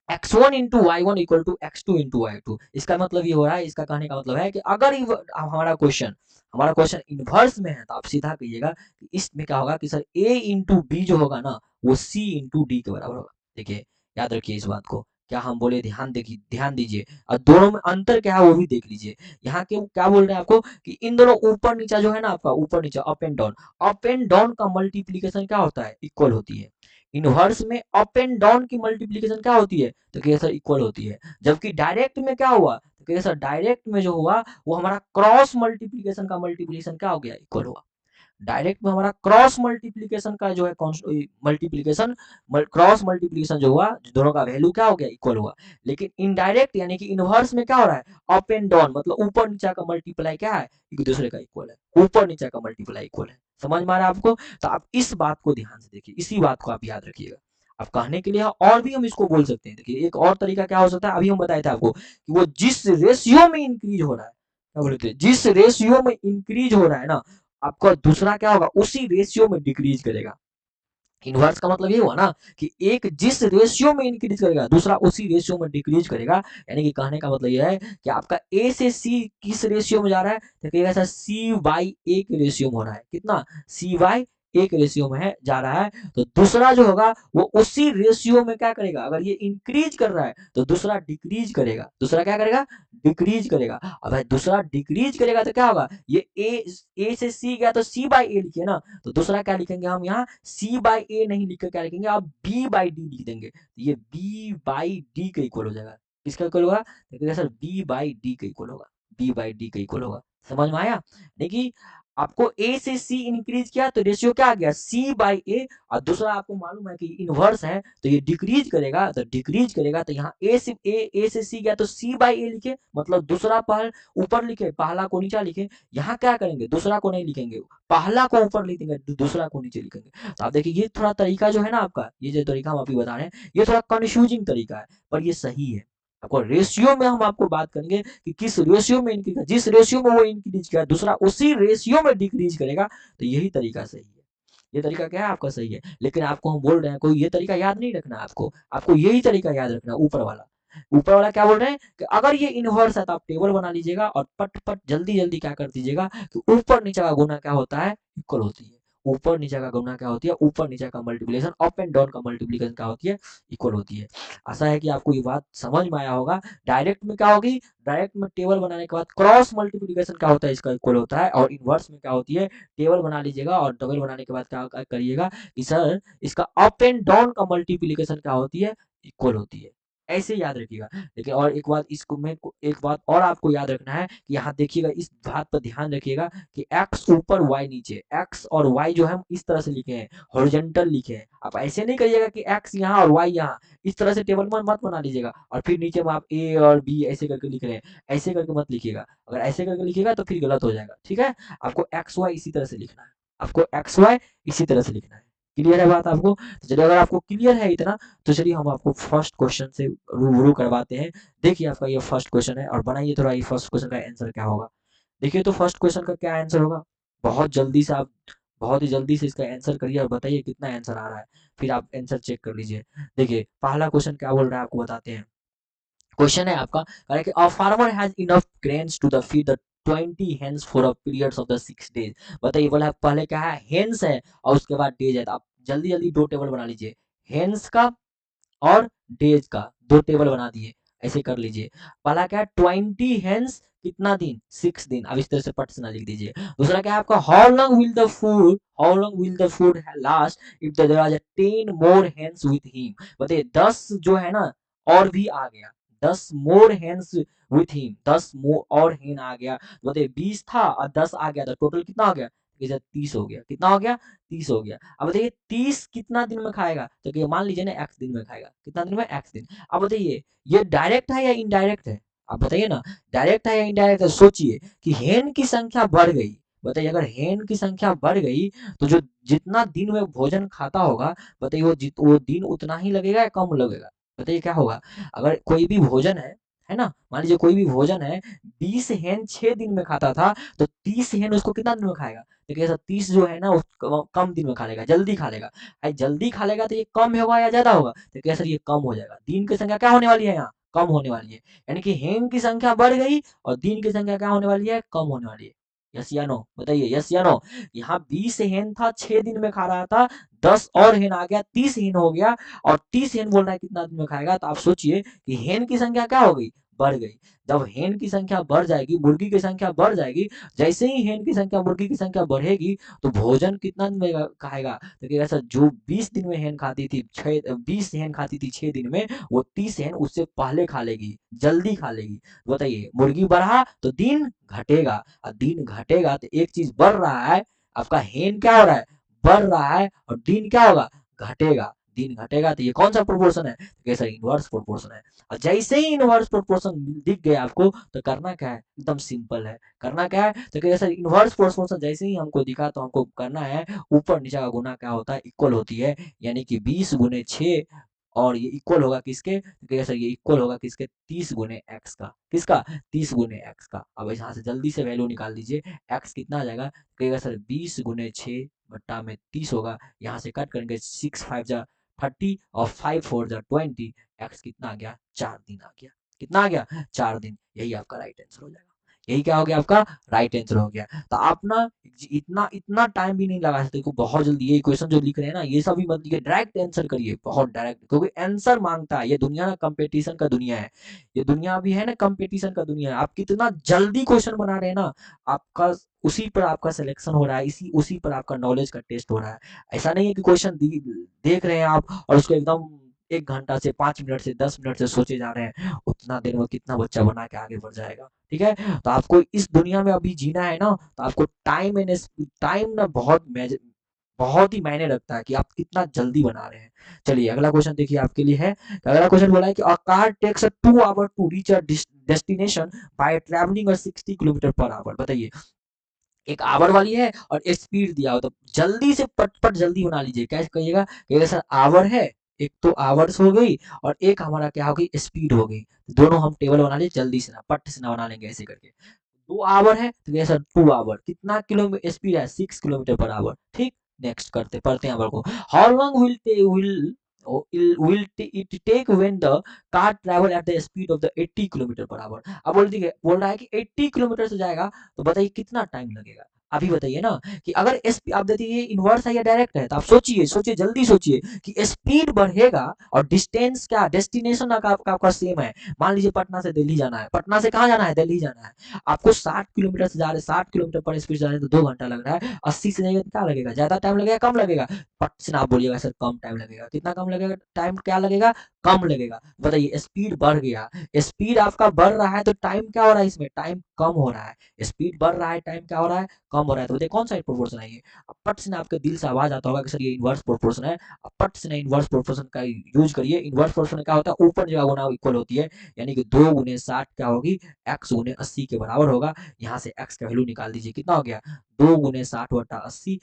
x1 into y one equal to x2 into y two. इसका मतलब ये हो रहा है, इसका कहने का मतलब है कि अगर हमारा क्वेश्चन इनवर्स में है तो आप सीधा कहिएगा कि इसमें क्या होगा कि सर a इंटू बी जो होगा ना वो c इंटू डी के बराबर होगा। देखिए याद रखिए इस बात को, क्या हम बोले, ध्यान देखिए, ध्यान दीजिए, और दोनों में अंतर क्या है वो भी देख लीजिए। यहाँ के क्या बोल रहे हैं आपको कि इन दोनों ऊपर नीचा जो है ना आपका, ऊपर नीचा up and down, up and down का मल्टीप्लीकेशन क्या होता है, इक्वल होती है। इनवर्स में अप एंड डाउन की मल्टीप्लीकेशन क्या होती है, तो कहिए सर इक्वल होती है। जबकि डायरेक्ट में क्या हुआ, तो कहिए सर डायरेक्ट में जो हुआ वो हमारा क्रॉस मल्टीप्लीकेशन का मल्टीप्लीकेशन क्या हो गया, इक्वल हुआ। डायरेक्ट में हमारा क्रॉस मल्टीप्लीकेशन का जो है मल्टीप्लीकेशन, क्रॉस मल्टीप्लीकेशन जो हुआ, दोनों का वैल्यू क्या हो गया, इक्वल हुआ। लेकिन इनडायरेक्ट यानी कि इनवर्स में क्या हो रहा है, अप एंड डाउन मतलब ऊपर नीचा का मल्टीप्लाई क्या है, एक दूसरे का इक्वल है, ऊपर नीचा का मल्टीप्लाई इक्वल है। समझ में आ रहा है आपको? तो आप इस बात को ध्यान से देखिए, इसी बात को आप याद रखिएगा। अब कहने के लिए और भी हम इसको बोल सकते हैं। देखिए एक और तरीका क्या हो सकता है, अभी हम बताए थे आपको कि वो जिस रेशियो में इंक्रीज हो रहा है, क्या बोले थे, जिस रेशियो में इंक्रीज हो रहा है ना, आपका दूसरा क्या होगा, उसी रेशियो में डिक्रीज करेगा। इनवर्स का मतलब ये हुआ ना कि एक जिस रेशियो में इंक्रीज करेगा दूसरा उसी रेशियो में डिक्रीज करेगा। यानी कि कहने का मतलब यह है कि आपका ए से सी किस रेशियो में जा रहा है, तो कहिएगा सर सी बाई ए के रेशियो में हो रहा है। कितना, सी बाई ए के रेशियो में है जा रहा है। तो दूसरा जो होगा वो उसी रेशियो में क्या करेगा, अगर ये इंक्रीज कर रहा है तो दूसरा डिक्रीज करेगा। दूसरा क्या करेगा, डिक्रीज करेगा। अब भाई दूसरा डिक्रीज करेगा तो क्या होगा, ये ए से सी गया तो सी बाई ए लिखिए ना, तो दूसरा क्या लिखेंगे हम यहाँ, सी बाई ए नहीं लिखकर क्या लिखेंगे, आप बी बाई डी लिख देंगे। तो ये बी बाई डी के इक्वल हो जाएगा। किसका इक्वल होगा, देखिए सर बी बाई डी के इक्वल होगा, बी बाई डी के इक्वल होगा। समझ में आया? देखिए आपको ए से सी इंक्रीज किया तो रेशियो क्या आ गया, सी बाई ए। और दूसरा आपको मालूम है कि इनवर्स है तो ये डिक्रीज करेगा, तो डिक्रीज करेगा तो यहाँ ए से सी गया तो सी बाई ए लिखे, मतलब दूसरा पहल ऊपर लिखे पहला को नीचा लिखे। यहाँ क्या करेंगे, दूसरा को नहीं लिखेंगे, पहला को ऊपर लिख देंगे, दूसरा को नीचे लिखेंगे। तो आप देखिए ये थोड़ा तरीका जो है ना आपका, ये जो तरीका हम अभी बता रहे हैं ये थोड़ा कंफ्यूजिंग तरीका है, पर ये सही है। आपको रेशियो में हम आपको बात करेंगे कि किस रेशियो में इंक्रीज, जिस रेशियो में वो इंक्रीज किया दूसरा उसी रेशियो में डिक्रीज करेगा, तो यही तरीका सही है। ये तरीका क्या है आपका, सही है। लेकिन आपको हम बोल रहे हैं कोई ये तरीका याद नहीं रखना, आपको आपको यही तरीका याद रखना, ऊपर वाला। ऊपर वाला क्या बोल रहे हैं कि अगर ये इनवर्स है तो आप टेबल बना लीजिएगा और पट पट जल्दी जल्दी क्या कर दीजिएगा कि ऊपर नीचे का गुना क्या होता है, इक्वल होती है। ऊपर नीचे का गुना क्या होती है, ऊपर नीचे का मल्टीप्लिकेशन, अप एंड डाउन का मल्टीप्लिकेशन क्या होती है, इक्वल होती है। आशा है कि आपको ये बात समझ में आया होगा। डायरेक्ट में क्या होगी, डायरेक्ट में टेबल बनाने के बाद क्रॉस मल्टीप्लिकेशन क्या होता है, इसका इक्वल होता है। और इनवर्स में क्या होती है, टेबल बना लीजिएगा और डबल बनाने के बाद क्या करिएगा कि सर इसका अप एंड डाउन का मल्टीप्लिकेशन क्या होती है, इक्वल होती है। ऐसे याद रखिएगा। लेकिन और एक बात इसको मैं एक बात और आपको याद रखना है कि यहाँ देखिएगा, इस बात पर ध्यान रखिएगा कि x ऊपर y नीचे, x और y जो हम इस तरह से लिखे हैं, हॉरिजॉन्टल लिखे हैं। आप ऐसे नहीं करिएगा कि x यहाँ और y यहाँ, इस तरह से टेबल में मत बना लीजिएगा और फिर नीचे में आप a और b ऐसे करके लिख रहे हैं, ऐसे करके मत लिखिएगा। अगर ऐसे करके लिखिएगा तो फिर गलत हो जाएगा, ठीक है। आपको एक्स वाई इसी तरह से लिखना है, आपको एक्स वाई इसी तरह से लिखना है। क्लियर है बात आपको? तो चलिए अगर आपको क्लियर है इतना, तो चलिए हम आपको फर्स्ट क्वेश्चन से रूबरू करवाते हैं। देखिए आपका ये फर्स्ट क्वेश्चन है और बनाइए थोड़ा ये फर्स्ट क्वेश्चन का आंसर क्या होगा। देखिए तो फर्स्ट क्वेश्चन का क्या आंसर होगा, बहुत जल्दी से आप बहुत ही जल्दी से इसका आंसर करिए और बताइए कितना आंसर आ रहा है, फिर आप आंसर चेक कर लीजिए। देखिए पहला क्वेश्चन क्या बोल रहा है आपको बताते हैं। क्वेश्चन है आपका, कह रहा है कि a farmer has enough grains to the feed the 20 hens for a periods of the 6 days. बताइए बोला पहले क्या है, हेन्स है और उसके बाद डेज है। तो आप जल्दी जल्दी दो टेबल बना लीजिए, हेन्स का और डेज का दो टेबल बना दिए, ऐसे कर लीजिए। पहला क्या है, 20 हेन्स कितना दिन, 6 दिन। अब इस तरह से पट से ना लिख दीजिए। दूसरा क्या है आपका, how long will the food last if there are 10 more hens with him. बताइए 10 जो है ना और भी आ गया, 10 मोर हेन्स विथ हिम, 10 और हेन आ गया। बताइए 20 था और 10 आ गया तो टोटल कितना हो गया, 30 हो गया। कितना हो गया, 30 हो गया। अब बताइए 30 कितना दिन में खाएगा, तो मान लीजिए ना x दिन में खाएगा, कितना दिन में, x दिन। अब बताइए ये डायरेक्ट है या इनडायरेक्ट है, आप बताइए ना, डायरेक्ट है या इनडायरेक्ट है। सोचिए कि हेन की संख्या बढ़ गई। बताइए अगर हेन की संख्या बढ़ गई तो जो जितना दिन में भोजन खाता होगा, बताइए वो दिन उतना ही लगेगा या कम लगेगा। बताइए क्या होगा, अगर कोई भी भोजन है ना, मान लीजिए कोई भी भोजन है, 20 हेन 6 दिन में खाता था, तो 30 हेन उसको कितना दिन में खाएगा। देखिए ऐसा 30 जो है ना वो कम दिन में खा लेगा, जल्दी खा लेगा। भाई जल्दी खा लेगा तो ये कम होगा या ज्यादा होगा, तो कैसे ये कम हो जाएगा। दिन की संख्या क्या होने वाली है यहाँ, कम होने वाली है। यानी कि हेन की संख्या बढ़ गई और दिन की संख्या क्या होने वाली है, कम होने वाली है। यस या नो, बताइए यस या नो। यहाँ 20 हेन था, 6 दिन में खा रहा था, 10 और हेन आ गया, 30 हेन हो गया। और 30 हेन बोल रहा है कितना दिन में खाएगा, तो आप सोचिए कि हेन की संख्या क्या हो गई, बढ़ गई। जब हेन की संख्या बढ़ जाएगी, मुर्गी की संख्या बढ़ जाएगी, जैसे ही हेन की संख्या मुर्गी की संख्या बढ़ेगी तो भोजन कितना दिन में खाएगा। तो ऐसा जो 20 दिन में हेन खाती थी, 20 हेन खाती थी 6 दिन में, वो 30 हेन उससे पहले खा लेगी, जल्दी खा लेगी। बताइए मुर्गी बढ़ा तो दिन घटेगा, और दिन घटेगा तो एक चीज बढ़ रहा है, आपका हेन क्या हो रहा है, बढ़ रहा है, और दिन क्या होगा, घटेगा। दिन घटेगा तो ये कौन सा प्रोपोर्शन है, तो कहिए सर इनवर्स प्रोपोर्शन है। और जैसे ही इनवर्स प्रोपोर्शन दिख गया आपको तो करना क्या है, एकदम सिंपल है। करना क्या है, तो कहिए सर इनवर्स प्रोपोर्शन जैसे ही हमको दिखा तो हमको करना है ऊपर नीचे का गुना क्या होता है, इक्वल होती है, यानी कि 20 गुने 6 और ये इक्वल होगा किसके, तो कहिए सर ये इक्वल होगा किसके, 30 गुने एक्स का। किसका, 30 गुने एक्स का। अब यहाँ से जल्दी से वैल्यू निकाल दीजिए, एक्स कितना आ जाएगा, कहिएगा सर 20 गुने 6 बट्टा में 30 होगा, यहाँ से कट करेंगे 6 5 जा 30 और 5 4 जा 20, एक्स कितना आ गया, 4 दिन आ गया। कितना आ गया, 4 दिन। यही आपका राइट आंसर हो जाएगा। यही क्या हो गया आपका राइट आंसर हो गया। तो आप ना इतना इतना टाइम भी नहीं लगा सकते, को बहुत जल्दी ये क्वेश्चन जो लिख रहे हैं ना ये सभी मत लिखिए, डायरेक्ट आंसर करिए, बहुत डायरेक्ट, क्योंकि आंसर मांगता है। ये दुनिया ना कंपटीशन का दुनिया है, ये दुनिया भी है ना कंपटीशन का दुनिया है। आप कितना जल्दी क्वेश्चन बना रहे हैं ना, आपका उसी पर आपका सिलेक्शन हो रहा है, इसी उसी पर आपका नॉलेज का टेस्ट हो रहा है। ऐसा नहीं है कि क्वेश्चन देख रहे हैं आप और उसको एकदम 1 घंटा से 5 मिनट से 10 मिनट से सोचे जा रहे हैं, उतना देर में कितना बच्चा बना के आगे बढ़ जाएगा। ठीक है, तो आपको इस दुनिया में अभी जीना है ना, तो आपको टाइम ना बहुत ही मायने रखता है कि आप कितना जल्दी बना रहे हैं। चलिए अगला क्वेश्चन देखिए आपके लिए है। अगला क्वेश्चन बोला है कि a car takes 2 hour to reach a destination by travelling 60 kilometre per hour. बताइए, एक आवर वाली है और स्पीड दिया हो, तो जल्दी से पट जल्दी बना लीजिए। कैसे कहिएगा, कहिएगा सर आवर है, एक तो आवर्स हो गई और एक हमारा क्या हो गई, स्पीड हो गई। दोनों हम टेबल बना लिए, जल्दी से ना पट से ना बना लेंगे ऐसे करके। 2 आवर है तो सर 2 आवर, कितना किलोमीटर स्पीड है, 6 किलोमीटर पर आवर। ठीक, नेक्स्ट करते पढ़ते हैं आवर को। How long will it take when the car travel at the speed of the 80 kilometre per hour. अब बोल रहा है कि 80 किलोमीटर से जाएगा, तो बताइए कितना टाइम लगेगा। अभी बताइए ना कि अगर आप देखिए इनवर्स है या डायरेक्ट है, तो आप सोचिए सोचिए जल्दी सोचिए कि स्पीड बढ़ेगा और डिस्टेंस क्या, डेस्टिनेशन आपका सेम है। मान लीजिए पटना से दिल्ली जाना है, पटना से कहाँ जाना है, दिल्ली जाना है। आपको 60 किलोमीटर से जा रहे, 60 किलोमीटर पर स्पीड जा रहे हैं तो 2 घंटा लग रहा है। 80 से जाएगा तो क्या लगेगा, ज्यादा टाइम लगेगा कम लगेगा, पट से ना आप बोलिएगा सर कम टाइम लगेगा। कितना कम लगेगा, टाइम क्या लगेगा, कम लगेगा। बताइए स्पीड बढ़ गया, स्पीड आपका बढ़ रहा है तो टाइम क्या हो रहा है, इसमें टाइम कम हो रहा है। स्पीड बढ़ रहा है, टाइम क्या हो रहा है, कम हो रहा है। तो बताइए कौन सा प्रोपोर्शन है ये। अब पट से ना आपके दिल से आवाज आता होगा कि सर ये इनवर्स प्रोपोर्शन है। अब पट से ना इनवर्स प्रोपोर्शन का यूज करिए। इनवर्स प्रोपोर्शन क्या होता है, ऊपर जगह गुना इक्वल होती है, यानी कि 2 गुने 60 क्या होगी, एक्स गुने 80 के बराबर होगा। यहाँ से एक्स का वैल्यू निकाल दीजिए, कितना हो गया, 2 गुने 60 बटा 80।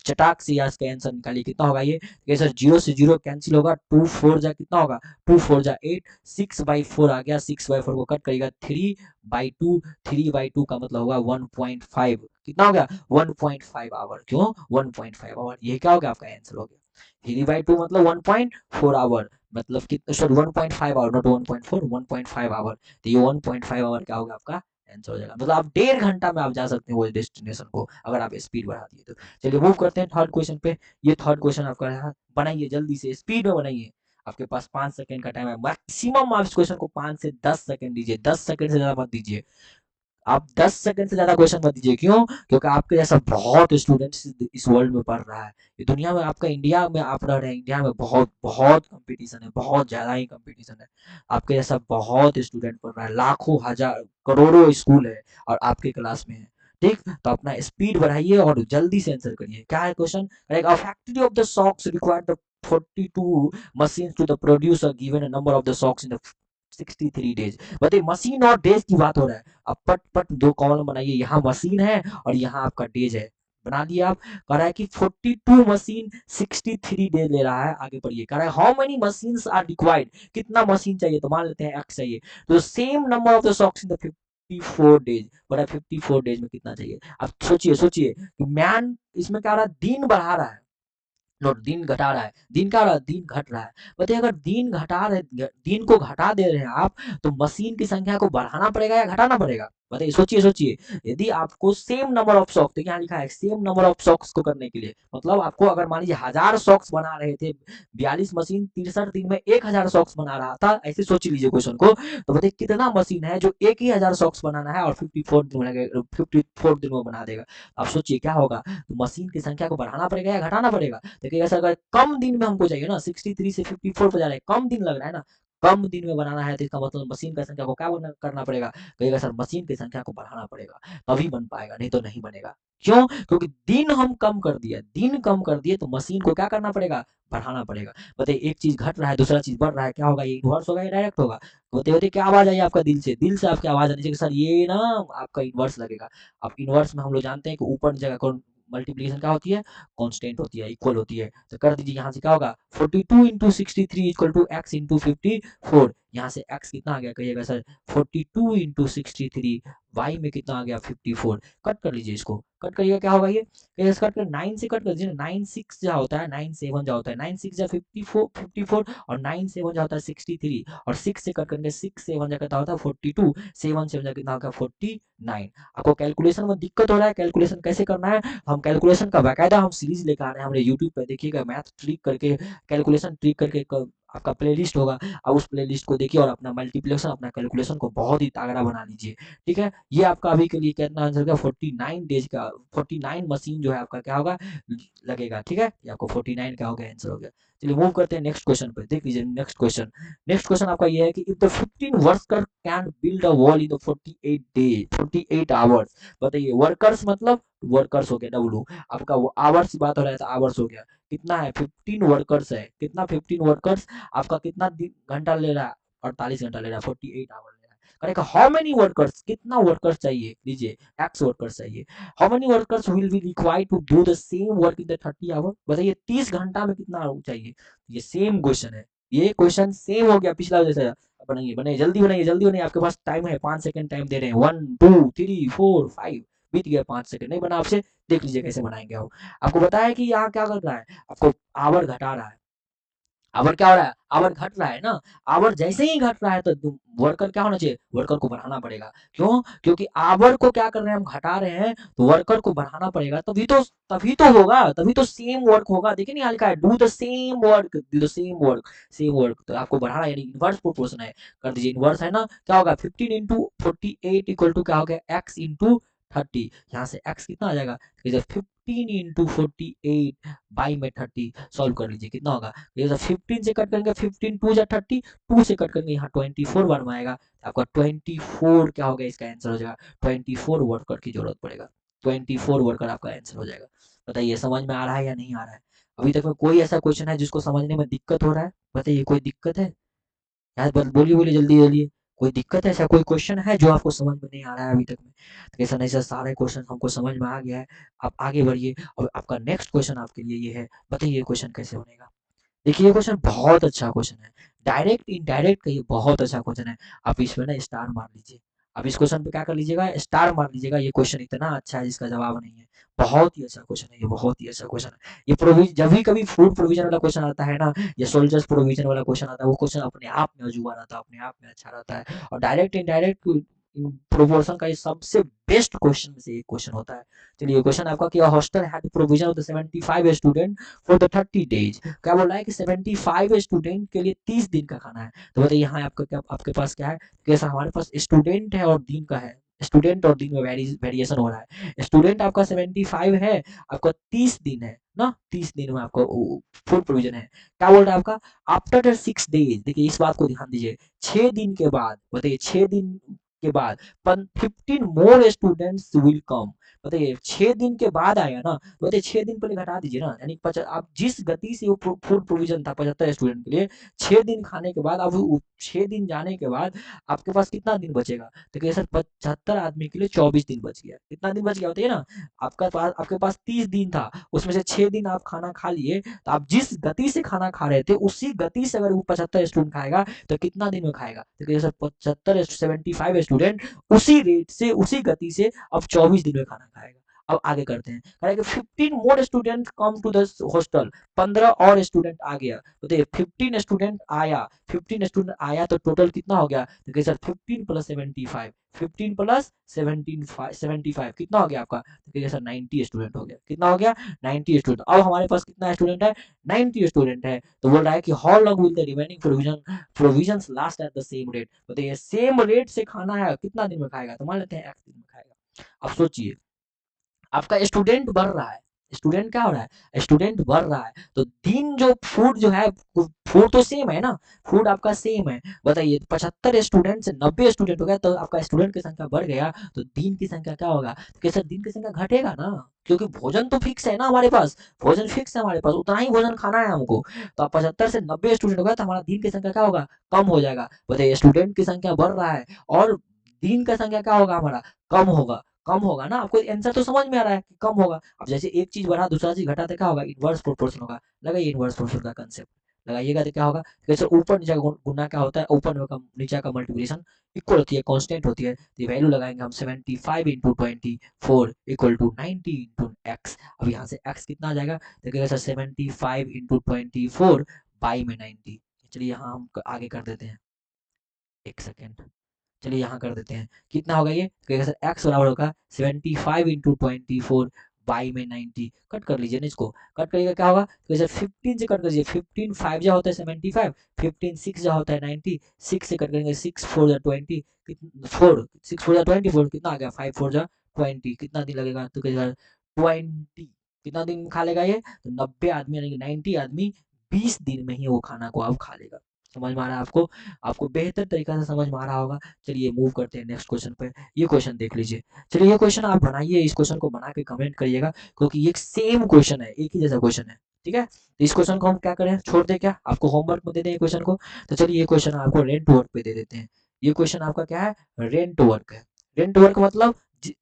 चटाक से यहाँ इसका आंसर निकालिए, कितना होगा ये सर 0 से 0 कैंसिल होगा, 2 4 जा कितना होगा, 2 4 जा 8, 6/4 आ गया, 6/4 को कट करेगा 3/2, 3/2 का मतलब होगा 1.5। कितना हो गया, 1.5 आवर। क्यों 1.5 आवर, ये क्या हो गया आपका आंसर हो गया। 3/2 मतलब 1.4 आवर, मतलब कितना, सॉरी 1.5 आवर, नॉट 1.4, 1.5 आवर। तो ये 1.5 आवर क्या होगा आपका आंसर हो जाएगा। मतलब आप 1.5 घंटा में आप जा सकते हैं वो डेस्टिनेशन को, अगर आप स्पीड बढ़ा दिए तो। चलिए मूव करते हैं थर्ड क्वेश्चन पे। ये थर्ड क्वेश्चन आपका है, बनाइए जल्दी से, स्पीड में बनाइए। आपके पास 5 सेकंड का टाइम है, मैक्सिमम आप इस क्वेश्चन को 5 से 10 सेकंड दीजिए, 10 सेकंड से ज्यादा मत दीजिए। आप 10 सेकंड से ज्यादा क्वेश्चन मत दीजिए। क्यों, क्योंकि आपके जैसा बहुत स्टूडेंट्स इस वर्ल्ड में पढ़ रहा है। ये दुनिया में, आपका इंडिया में आप रह रहे हैं, इंडिया में बहुत बहुत कंपटीशन है, बहुत ज्यादा ही कंपटीशन है। आपके जैसा बहुत स्टूडेंट पढ़ रहा है, लाखों हजार करोड़ों स्कूल है और आपके क्लास में है। ठीक, तो अपना स्पीड बढ़ाइए और जल्दी से आंसर करिए। क्या है question, factory of the socks required the 42 machine to the produce a given number of the socks in the 63 days. बताइए मशीन और डेज की बात हो रहा है। अब पट पट 2 कॉलम बनाइए, यहाँ मशीन है और यहाँ आपका डेज है। बना दिया आप। कह रहा है कि 42 मशीन 63 डेज ले रहा है। आगे बढ़िए, कह रहा है how many machine are required, कितना मशीन चाहिए, तो मान लेते हैं एक्स चाहिए, तो same number of the socks in the 54 days. बड़ा 54 डेज में कितना चाहिए। अब सोचिए सोचिए कि मैन इसमें क्या रहा है, दिन बढ़ा रहा है, नोट दिन घटा रहा है, दिन क्या हो रहा है, दिन घट रहा है। बताइए अगर दिन घटा रहे, दिन को घटा दे रहे हैं आप, तो मशीन की संख्या को बढ़ाना पड़ेगा या घटाना पड़ेगा। बताइए सोचिए सोचिए, यदि आपको सेम नंबर ऑफ सॉक्स, देखिए यहाँ लिखा है सेम नंबर ऑफ सॉक्स को करने के लिए, मतलब आपको अगर मान लीजिए 1000 सॉक्स बना रहे थे, 42 मशीन 63 दिन में 1000 सॉक्स बना रहा था, ऐसे सोच लीजिए क्वेश्चन को। तो बताइए कितना मशीन है जो एक ही 1000 सॉक्स बनाना है और 54 दिन में बना देगा। आप सोचिए क्या होगा, तो मशीन की संख्या को बढ़ाना पड़ेगा या घटाना पड़ेगा। देखिए ऐसा अगर कम दिन में हमको चाहिए ना, 63 से 54 पे जा रहे हैं, कम दिन लग रहा है ना, कम दिन में बनाना है, तो इसका मतलब मशीन की संख्या को क्या करना पड़ेगा। कहेगा सर मशीन की संख्या को बढ़ाना पड़ेगा, तभी बन पाएगा, नहीं तो नहीं बनेगा। क्यों? क्योंकि दिन हम कम कर दिया, दिन कम कर दिए तो मशीन को क्या करना पड़ेगा? बढ़ाना पड़ेगा। बताइए एक चीज़ घट रहा है, दूसरा चीज़ बढ़ रहा है, क्या होगा? ये इन्वर्स होगा या डायरेक्ट होगा? होते-होते क्या आवाज़ आई आपका दिल से? दिल से आपकी आवाज़ आनी चाहिए कि सर ये ना आपका इन्वर्स लगेगा। अब इन्वर्स में हम लोग जानते हैं कि ऊपर-नीचे का कौन मल्टीप्लिकेशन क्या होती है? कांस्टेंट होती है, इक्वल होती है। तो कर दीजिए यहाँ से क्या होगा? 42 into 63 equal to x into 54। यहाँ से x कितना आ गया कहिएगा सर? 42 into 63, y में कितना आ गया? 54। कट कर लीजिए इसको, कट करिएगा क्या होगा ये? कट कर 9 से कट कर दीजिए, 9 6 जा होता है, 9 7 जा होता है, 9 6 जा 54 और 9 7 जा होता है 63 और 6 से कट करके 6 7 जा कितना होता है 42, 7 7 जा कितना होगा 49। आपको कैलकुलेशन में दिक्कत हो रहा है, कैलकुलेशन कैसे करना है? हम कैलकुलेशन का बाकायदा हम सीरीज लेकर आ रहे हैं हमारे यूट्यूब पे, देखिएगा मैथ ट्रिक करके, कैलकुलेशन ट्रिक करके आपका प्लेलिस्ट होगा, आप उस प्लेलिस्ट को देखिए और अपना मल्टीप्लिकेशन, अपना कैलकुलेशन को बहुत ही तगड़ा बना लीजिए। ठीक है, ये आपका अभी के लिए कितना आंसर का 49 डेज का 49 मशीन जो है आपका क्या होगा लगेगा। ठीक है, ये आपको 49 का हो गया, आंसर हो गया। चलिए मूव करते हैं नेक्स्ट क्वेश्चन पे, देख लीजिए नेक्स्ट क्वेश्चन। नेक्स्ट क्वेश्चन आपका ये है कि if the 15 worker can build a wall in the 48 day 48 hours. बताइए वर्कर्स मतलब वर्कर्स हो गया डब्लू, आपका वो आवर्स की बात हो रहा है तो आवर्स हो गया। कितना है? 15 वर्कर्स है, कितना 15 वर्कर्स आपका कितना घंटा ले रहा है? 48 घंटा ले रहा है, 48 आवर ले रहा है। करेगा हाउ मेनी वर्कर्स, कितना वर्कर्स चाहिए? लीजिए एक्स वर्कर्स चाहिए। How many workers will be required to do the same work in the 30 hour. बताइए 30 घंटा में कितना चाहिए? ये सेम क्वेश्चन है, ये क्वेश्चन सेम हो गया पिछला जैसा। बनाइए बनाइए जल्दी बनाइए जल्दी बनाइए, आपके पास टाइम है, 5 सेकंड टाइम दे रहे हैं। 1 2 3 4 5, बीत गया 5 सेकंड, नहीं बना आपसे, देख लीजिए कैसे बनाएंगे आप। आपको बताया कि यहाँ क्या कर रहा है, आपको आवर घटा रहा है। आवर क्या हो रहा है? आवर घट रहा है ना। आवर जैसे ही घट रहा है तो वर्कर क्या होना चाहिए? वर्कर को बढ़ाना पड़ेगा। क्यों? क्योंकि आवर को क्या कर रहे हैं, हम घटा रहे हैं, तो वर्कर को बढ़ाना पड़ेगा, तभी तो होगा, तभी तो सेम वर्क होगा। देखिए नहीं यहाँ लिखा है do the same work, do the same work तो आपको बढ़ाना यानी इनवर्स प्रोपोर्शन है। कर दीजिए इनवर्स है ना, क्या होगा? 15 इंटू 48 इक्वल टू क्या हो गया? X into 30। यहाँ से x कितना आ जाएगा? 15 इंटू 48 बाई में 30, सॉल्व कर लीजिए कितना होगा? ये तो 15 से कट करेंगे, 15 टू जा 30, 2 से कट करेंगे यहाँ 24 बार में आएगा, तो आपका 24 क्या हो गया? इसका आंसर हो जाएगा 24 वर्कर की जरूरत पड़ेगा। 24 वर्कर आपका आंसर हो जाएगा। बताइए समझ में आ रहा है या नहीं आ रहा है? अभी तक में कोई ऐसा क्वेश्चन है जिसको समझने में दिक्कत हो रहा है? बताइए कोई दिक्कत है यार? बोलिए बोलिए जल्दी जल्दी, कोई दिक्कत है? ऐसा कोई क्वेश्चन है जो आपको समझ में नहीं आ रहा है अभी तक में? तो ऐसा नहीं सर, सारे क्वेश्चन हमको समझ में आ गया है। आप आगे बढ़िए और आपका नेक्स्ट क्वेश्चन आपके लिए ये है, बताइए क्वेश्चन कैसे बनेगा। देखिए ये क्वेश्चन बहुत अच्छा क्वेश्चन है, डायरेक्ट इनडायरेक्ट का ये बहुत अच्छा क्वेश्चन है। आप इसमें ना स्टार मार लीजिए, आप इस क्वेश्चन पे क्या कर लीजिएगा? स्टार मार लीजिएगा। ये क्वेश्चन इतना अच्छा है जिसका जवाब नहीं है, बहुत ही अच्छा क्वेश्चन है, ये बहुत ही अच्छा क्वेश्चन है। ये प्रोविजन जब भी कभी फूड प्रोविजन वाला क्वेश्चन आता है ना, या सोल्जर्स प्रोविजन वाला क्वेश्चन आता है, वो क्वेश्चन अपने आप में अजूबा रहता है, अपने आप में अच्छा रहता है। और डायरेक्ट इनडायरेक्ट प्रोपोर्शन का ये सबसे बेस्ट क्वेश्चन में से एक क्वेश्चन होता है। चलिए क्वेश्चन आपका क्या, hostel had provision of the 75 student for the 30 days. क्या बोल रहा है कि 75 स्टूडेंट के लिए 30 दिन का खाना है। तो बताइए यहाँ आपका क्या, आपके पास क्या है? कैसा हमारे पास स्टूडेंट है और दिन का है, स्टूडेंट और दिन में वेरिएशन हो रहा है। स्टूडेंट आपका 75 है, आपका 30 दिन है ना, 30 दिन में आपका फूड प्रोविजन है। क्या बोल रहा है आपका? आफ्टर 6 डेज, देखिए इस बात को ध्यान दीजिए, 6 दिन के बाद, बताइए 6 दिन के बाद 15 मोर स्टूडेंट्स विल कम। बताइए 6 दिन के बाद आया ना, तो बताइए 6 दिन पहले घटा दीजिए ना, यानी आप जिस गति से वो फूड प्रोविजन था 75 स्टूडेंट के लिए, 6 दिन खाने के बाद, अब 6 दिन जाने के बाद आपके पास कितना दिन बचेगा? तो कहिए सर 75 आदमी के लिए 24 दिन बच गया। कितना दिन बच गया बताइए ना? आपके पास 30 दिन था, उसमें से 6 दिन आप खाना खा लिए, तो आप जिस गति से खाना खा रहे थे उसी गति से अगर वो 75 स्टूडेंट खाएगा तो कितना दिन में खाएगा? तो कहिए सर 75 75 स्टूडेंट उसी रेट से उसी गति से अब 24 दिन में खाना खाएगा। अब आगे करते हैं, कह रहा है कि 15 more student come to the hostel, 15 और स्टूडेंट आ गया। तो देखिए 15 स्टूडेंट आया, 15 स्टूडेंट आया तो टोटल कितना हो गया? तो कहिए सर 15 प्लस 75, 15 प्लस 75 कितना हो गया आपका? तो कहिए सर 90 स्टूडेंट हो गया। कितना हो गया? 90 स्टूडेंट। अब हमारे पास कितना स्टूडेंट है? 90 स्टूडेंट है। तो बोल रहा है कि how long will the remaining provisions last at the same rate. तो ये सेम रेट से खाना है, कितना दिन में खाएगा? तो मान लेते हैं 1 दिन में खाएगा। अब सोचिए आपका स्टूडेंट बढ़ रहा है, स्टूडेंट क्या हो रहा है, स्टूडेंट बढ़ रहा है, तो दिन जो फूड जो है, फूड तो सेम है ना, फूड आपका सेम है। बताइए 75 स्टूडेंट से 90 स्टूडेंट हो गया, तो आपका स्टूडेंट की संख्या बढ़ गया, तो दिन की संख्या क्या होगा, तो कैसे दिन की संख्या घटेगा ना, क्योंकि भोजन तो फिक्स है ना हमारे पास, भोजन फिक्स है हमारे पास, उतना ही भोजन खाना है हमको। तो आप 75 से 90 स्टूडेंट हो गया, तो हमारा दिन की संख्या क्या होगा, कम हो जाएगा। बताइए स्टूडेंट की संख्या बढ़ रहा है और दिन का संख्या क्या होगा हमारा, कम होगा। कम होगा ना, आपको आंसर तो समझ में आ रहा है कि कम होगा। अब जैसे एक चीज बढ़ा दूसरा चीज घटा तो क्या होगा, इनवर्स प्रोपोर्शन होगा। लगाइए इनवर्स प्रोपोर्शन का कंसेप्ट, लगाइएगा तो क्या होगा, जैसे ऊपर नीचे गुना क्या होता है, ऊपर में नीचे का मल्टीप्लिकेशन इक्वल होती है, कांस्टेंट होती है, तो वैल्यू लगाएंगे हम 75 into 24 equal to 90 into x. अब यहाँ से एक्स कितना आ जाएगा, देखिएगा सर 75 इंटू 24 बाई में 90। चलिए यहाँ हम आगे कर देते हैं, एक सेकेंड, चलिए यहाँ कर देते हैं, कितना होगा ये, तो सर एक्स बराबर होगा 75 इंटू 24 बाई में 90। कट कर लीजिए ना इसको, कट करिएगा क्या होगा, तो सर 15 से कट कर लीजिए, 15 5 जा होता है 75, 15 6 जा होता है 90, 6 से कट करेंगे 6 4 जा 20, 4 6 4 जा 24, कितना आ गया 5 4 जा 20, कितना दिन लगेगा, तो सर 20, कितना दिन खा लेगा ये, तो 90 आदमी यानी कि 90 आदमी 20 दिन में ही वो खाना को आप खा लेगा। समझ में आ रहा है आपको, आपको बेहतर तरीका से समझ में आ रहा होगा। चलिए मूव करते हैं नेक्स्ट क्वेश्चन पे, ये क्वेश्चन देख लीजिए। चलिए ये क्वेश्चन आप बनाइए, इस क्वेश्चन को बना के कमेंट करिएगा, क्योंकि ये सेम क्वेश्चन है, एक ही जैसा क्वेश्चन है। ठीक है, तो इस क्वेश्चन को हम क्या करें, छोड़ दें क्या, आपको होमवर्क में दे दें क्वेश्चन को। तो चलिए ये क्वेश्चन आपको रेंट वर्क पे दे देते हैं। ये क्वेश्चन आपका क्या है, रेंट वर्क है। रेंट वर्क मतलब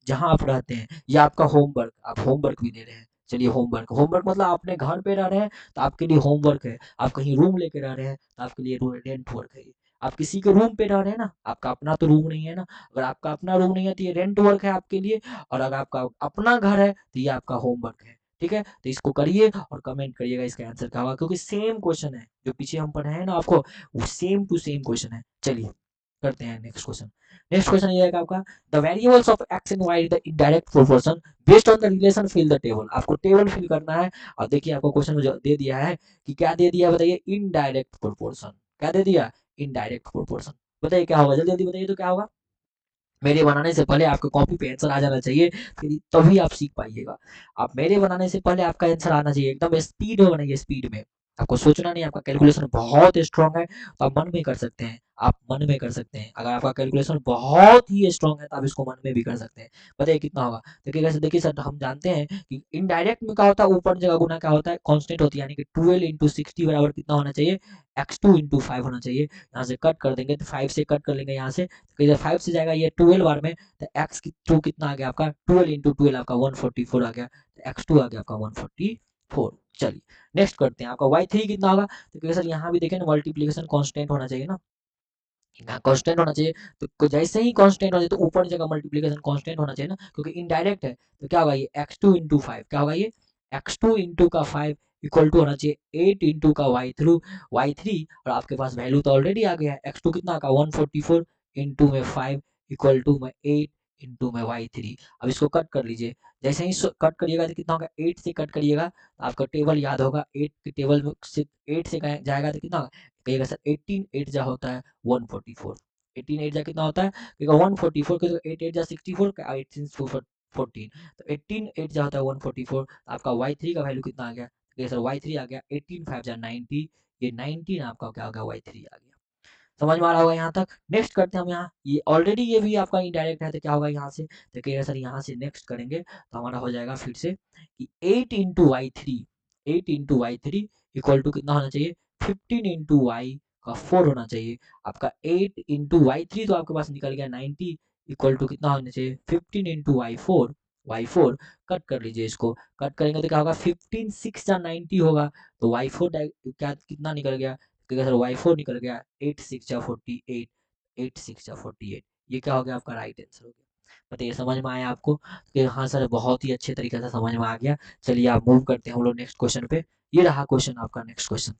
जहाँ आप रहते हैं, या आपका होमवर्क, आप होमवर्क भी दे रहे हैं। चलिए होमवर्क, होमवर्क मतलब आप अपने घर पे रह रहे हैं तो आपके लिए होमवर्क है, आप कहीं रूम लेके रह रहे हैं तो आपके लिए रेंट वर्क है। आप किसी के रूम पे रह रहे हैं ना, आपका अपना तो रूम नहीं है ना, अगर आपका अपना रूम नहीं है तो ये रेंट वर्क है आपके लिए, और अगर आपका अपना घर है तो ये आपका होमवर्क है। ठीक है, तो इसको करिए और कमेंट करिएगा इसका आंसर क्या होगा, क्योंकि सेम क्वेश्चन है जो पीछे हम पढ़े हैं ना आपको, वो सेम टू सेम क्वेश्चन है। चलिए करते हैं नेक्स्ट क्वेश्चन। नेक्स्ट क्वेश्चन ये है आपका, the variables of x and y the indirect proportion based on the relation fill the table. आपको टेबल फिल करना है, और देखिए आपको क्वेश्चन में जो दे दिया है कि क्या दे दिया है, बताइए इनडायरेक्ट प्रोपोर्शन। क्या दे दिया, इनडायरेक्ट प्रोपोर्शन। बताइए क्या होगा, जल्दी जल्दी बताइए तो क्या होगा। मेरे बनाने से पहले आपके कॉपी पे आंसर आ जाना चाहिए, फिर तभी आप सीख पाइएगा। आप मेरे बनाने से पहले आपका आंसर आना चाहिए, एकदम स्पीड में बनाइए, स्पीड में। आपको सोचना नहीं, आपका कैलकुलेशन बहुत स्ट्रांग है तो आप मन में कर सकते हैं, आप मन में कर सकते हैं। अगर आपका कैलकुलेशन बहुत ही स्ट्रांग है तो आप इसको मन में भी कर सकते हैं। बताइए कितना होगा, देखिए सर हम जानते हैं कि इनडायरेक्ट में क्या होता है, ऊपर जगह गुना क्या होता है, कांस्टेंट होती है, यानी कि 12 इंटू 60 बराबर कितना होना चाहिए, x2 इंटू 5 होना चाहिए। यहाँ से कट कर देंगे तो 5 से कट कर लेंगे, यहाँ से तो इधर 5 से जाएगा ये 12 बार में, तो एक्स की टू कितना आ गया आपका, 12 इंटू 12 आपका 144 आ गया, तो एक्स टू आ गया आपका 144। चलिए नेक्स्ट करते हैं, आपका वाई थ्री कितना होगा, तो क्योंकि सर यहाँ भी देखें ना मल्टीप्लीकेशन कांस्टेंट होना चाहिए ना, यहाँ कांस्टेंट होना चाहिए, तो जैसे ही कांस्टेंट हो जाए तो ऊपर जगह मल्टीप्लीकेशन कांस्टेंट होना चाहिए ना, क्योंकि इनडायरेक्ट है। तो क्या होगा ये एक्स टू इंटू फाइव, क्या होगा ये एक्स टू इंटू का 5 इक्वल टू होना चाहिए 8 इंटू का वाई थ्री, और आपके पास वैल्यू तो ऑलरेडी आ गया है, एक्स टू कितना का 144 इंटू में 5 इक्वल टू में 8 इंटू में वाई थ्री। अब इसको कट कर लीजिए, जैसे ही कट करिएगा तो कितना होगा, 8 से कट करिएगा तो आपका टेबल याद होगा, 8 के टेबल में से 8 से जाएगा तो कितना होगा, कहिएगा सर 18 8 जा होता है 144, 18 8 जा कितना होता है, कहिएगा 144, के 8 8 जा 64 का 18 14, तो 18 8 जा होता है 144। आपका वाई थ्री का वैल्यू कितना आ गया, कहिए सर वाई थ्री आ गया 18 5 जा 90, ये 19 आपका क्या हो गया, वाई थ्री आ गया। समझ में आ रहा होगा यहाँ तक। नेक्स्ट करते हैं हम, यहाँ ये ऑलरेडी ये भी आपका इनडायरेक्ट है, तो क्या होगा यहाँ से, तो कहिएगा सर यहाँ से नेक्स्ट करेंगे तो हमारा हो जाएगा फिर से कि 8 into y three, 8 into y three equal to कितना होना चाहिए, 15 इंटू वाई का 4 होना चाहिए। आपका 8 इंटू वाई थ्री तो आपके पास निकल गया 90 इक्वल टू कितना होना चाहिए, 15 इंटू वाई फोर कट कर लीजिए इसको, कट करेंगे तो क्या होगा, 15 6 या 90 होगा, तो वाई फोर क्या कितना निकल गया, क्योंकि सर वाई फोर निकल गया 8 6 जा 48, 8 6 जा 48, ये क्या हो गया आपका राइट आंसर हो गया। बताइए समझ में आया आपको, कि हाँ सर बहुत ही अच्छे तरीके से समझ में आ गया। चलिए आप मूव करते हैं हम लोग नेक्स्ट क्वेश्चन पे। ये रहा क्वेश्चन आपका नेक्स्ट क्वेश्चन।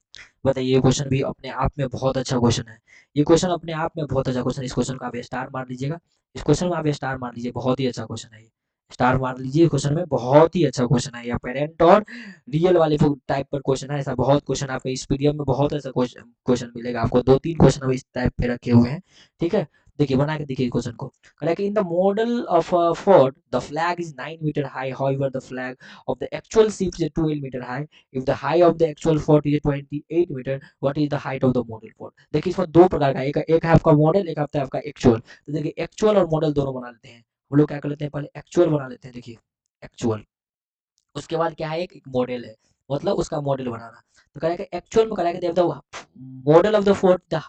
बताइए ये क्वेश्चन भी अपने आप में बहुत अच्छा क्वेश्चन है, ये क्वेश्चन अपने आप में बहुत अच्छा क्वेश्चन, इस क्वेश्चन का आप स्टार मार लीजिएगा, इस क्वेश्चन में आप स्टार मार लीजिए, बहुत ही अच्छा क्वेश्चन है ये, स्टार मार लीजिए, क्वेश्चन में बहुत ही अच्छा क्वेश्चन है, ये पेरेंट और रियल वाले टाइप पर क्वेश्चन है। ऐसा बहुत क्वेश्चन आपको इस पीडीएफ में बहुत ऐसा क्वेश्चन मिलेगा आपको, 2 3 क्वेश्चन इस टाइप पे रखे हुए हैं। ठीक है, देखिए बना के देखिए क्वेश्चन को। Correct, in the model of fort the flag is 9 metre high, however the flag of the actual ship is 12 metre high. If the high of the actual fort is 28 metre, what is the height of the model fort. देखिए इसमें दो प्रकार का, एक है आपका model, एक है आपका एक्चुअल। तो देखिए एक्चुअल और मॉडल दोनों बना लेते हैं हम लोग। क्या कर लेते हैं, पहले एक्चुअल बना लेते हैं। देखिए एक्चुअल, उसके बाद क्या है, एक मॉडल है, मतलब उसका मॉडल बनाना। तो करेगा एक्चुअल में करेगा the model of the fort the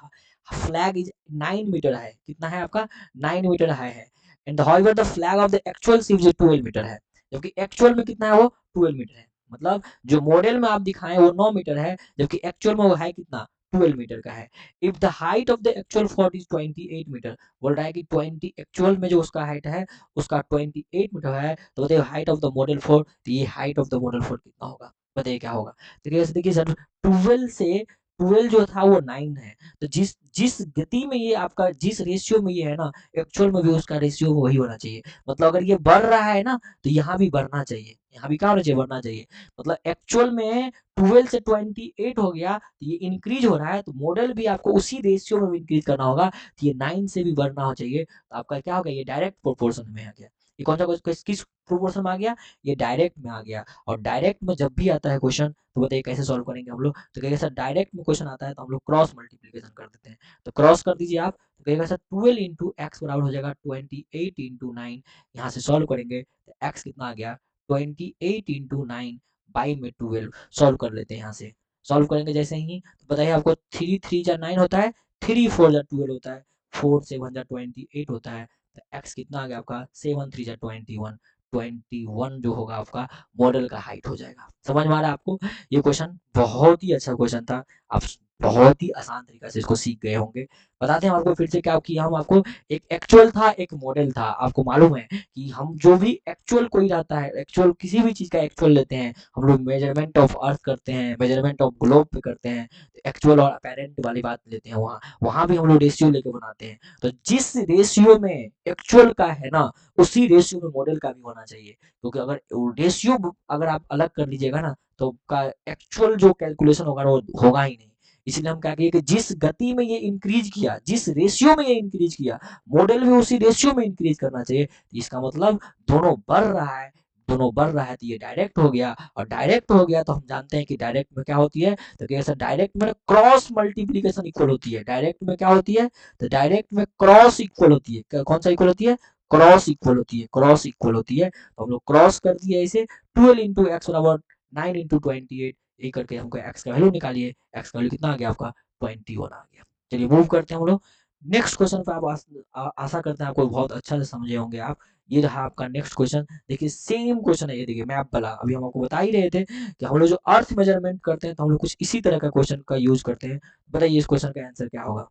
flag is 9 metre है, कितना है आपका 9 मीटर हाई है। And however the flag of the actual ship is 12 metre है, जबकि एक्चुअल में कितना है वो 12 मीटर है। मतलब जो मॉडल में आप दिखाएं वो 9 मीटर है, जबकि एक्चुअल में वो है कितना 12 मीटर का है। If the height of the actual fort is 28 metre, बोल रहा है कि 20 एक्चुअल में जो उसका हाइट है उसका 28 मीटर है, तो बताइए height of the model fort, तो ये height of the model fort कितना होगा, बताइए क्या होगा। तो कैसे देखिए सर, 12 से 12 जो था वो 9 है, तो जिस जिस गति में ये आपका, जिस रेशियो में ये है ना, एक्चुअल में भी उसका रेशियो वही होना चाहिए। मतलब अगर ये बढ़ रहा है ना तो यहाँ भी बढ़ना चाहिए, यहाँ भी क्या होना चाहिए, बढ़ना चाहिए। मतलब एक्चुअल में 12 से 28 हो गया तो ये इंक्रीज हो रहा है, तो मॉडल भी आपको उसी रेशियो में इंक्रीज करना होगा, तो ये 9 से भी बढ़ना चाहिए। तो आपका क्या होगा, ये डायरेक्ट प्रोपोर्शन में आ गया। ये कौन सा किस प्रोपोर्शन में आ गया, ये डायरेक्ट में आ गया। और डायरेक्ट में जब भी आता है क्वेश्चन तो बताइए कैसे सॉल्व करेंगे हम लोग। तो कहेगा सर डायरेक्ट में क्वेश्चन आता है तो हम लोग क्रॉस मल्टीप्लीकेशन कर देते हैं। तो क्रॉस कर दीजिए आप, तो कहेगा सर 12 इंटू एक्स बराबर हो जाएगा 28 इंटू 9। यहाँ से सॉल्व करेंगे तो एक्स कितना आ गया 28 इंटू 9 बाई में 12। सॉल्व कर लेते हैं यहाँ से। सॉल्व करेंगे जैसे ही, तो बताइए आपको 3 3 जा 9 होता है, 3 4 जा 12 होता है, 4 7 जा 28 होता है। तो एक्स कितना आ गया आपका 7 3 जा 21। 21 जो होगा आपका मॉडल का हाइट हो जाएगा। समझ में आ रहा है आपको। ये क्वेश्चन बहुत ही अच्छा क्वेश्चन था, आप बहुत ही आसान तरीके से इसको सीख गए होंगे। बताते हैं आपको फिर से क्या किया हम आपको। एक एक्चुअल था, एक मॉडल था। आपको मालूम है कि हम जो भी एक्चुअल कोई रहता है, एक्चुअल किसी भी चीज का एक्चुअल लेते हैं हम लोग, मेजरमेंट ऑफ अर्थ करते हैं, मेजरमेंट ऑफ ग्लोब पे करते हैं, तो एक्चुअल और अपेरेंट वाली बात लेते हैं, वहाँ वहाँ भी हम लोग रेशियो लेके बनाते हैं। तो जिस रेशियो में एक्चुअल का है ना, उसी रेशियो में मॉडल का भी होना चाहिए। क्योंकि अगर रेशियो अगर आप अलग कर लीजिएगा ना तो का एक्चुअल जो कैलकुलेशन होगा वो होगा ही नहीं। इसलिए हम क्या किए कि जिस गति में ये इंक्रीज किया, जिस रेशियो में ये इंक्रीज किया, मॉडल भी उसी रेशियो में इंक्रीज करना चाहिए। इसका मतलब दोनों बढ़ रहा है, दोनों बढ़ रहा है तो ये डायरेक्ट हो गया। और डायरेक्ट हो गया तो हम जानते हैं कि डायरेक्ट में क्या होती है, तो कैसे डायरेक्ट में क्रॉस मल्टीप्लीकेशन इक्वल होती है। डायरेक्ट में क्या होती है, तो डायरेक्ट में क्रॉस इक्वल होती है। कौन सा इक्वल होती है, क्रॉस इक्वल होती है, क्रॉस इक्वल होती है। तो हम लोग क्रॉस कर दिए इसे, 12 इंटू एक्स बराबर 9 इंटू 28, ये करके हमको एक्स का वैल्यू निकालिए। एक्स का वैल्यू कितना आ गया आपका 21 आ गया। चलिए मूव करते हैं हम लोग नेक्स्ट क्वेश्चन पे। आप आशा करते हैं आपको बहुत अच्छा से समझे होंगे आप। ये रहा आपका नेक्स्ट क्वेश्चन। देखिए सेम क्वेश्चन है ये, देखिए मैप वाला। अभी हम आपको बता ही रहे थे कि हम लोग जो अर्थ मेजरमेंट करते हैं तो हम लोग कुछ इसी तरह का क्वेश्चन का यूज करते हैं। बताइए इस क्वेश्चन का आंसर क्या होगा।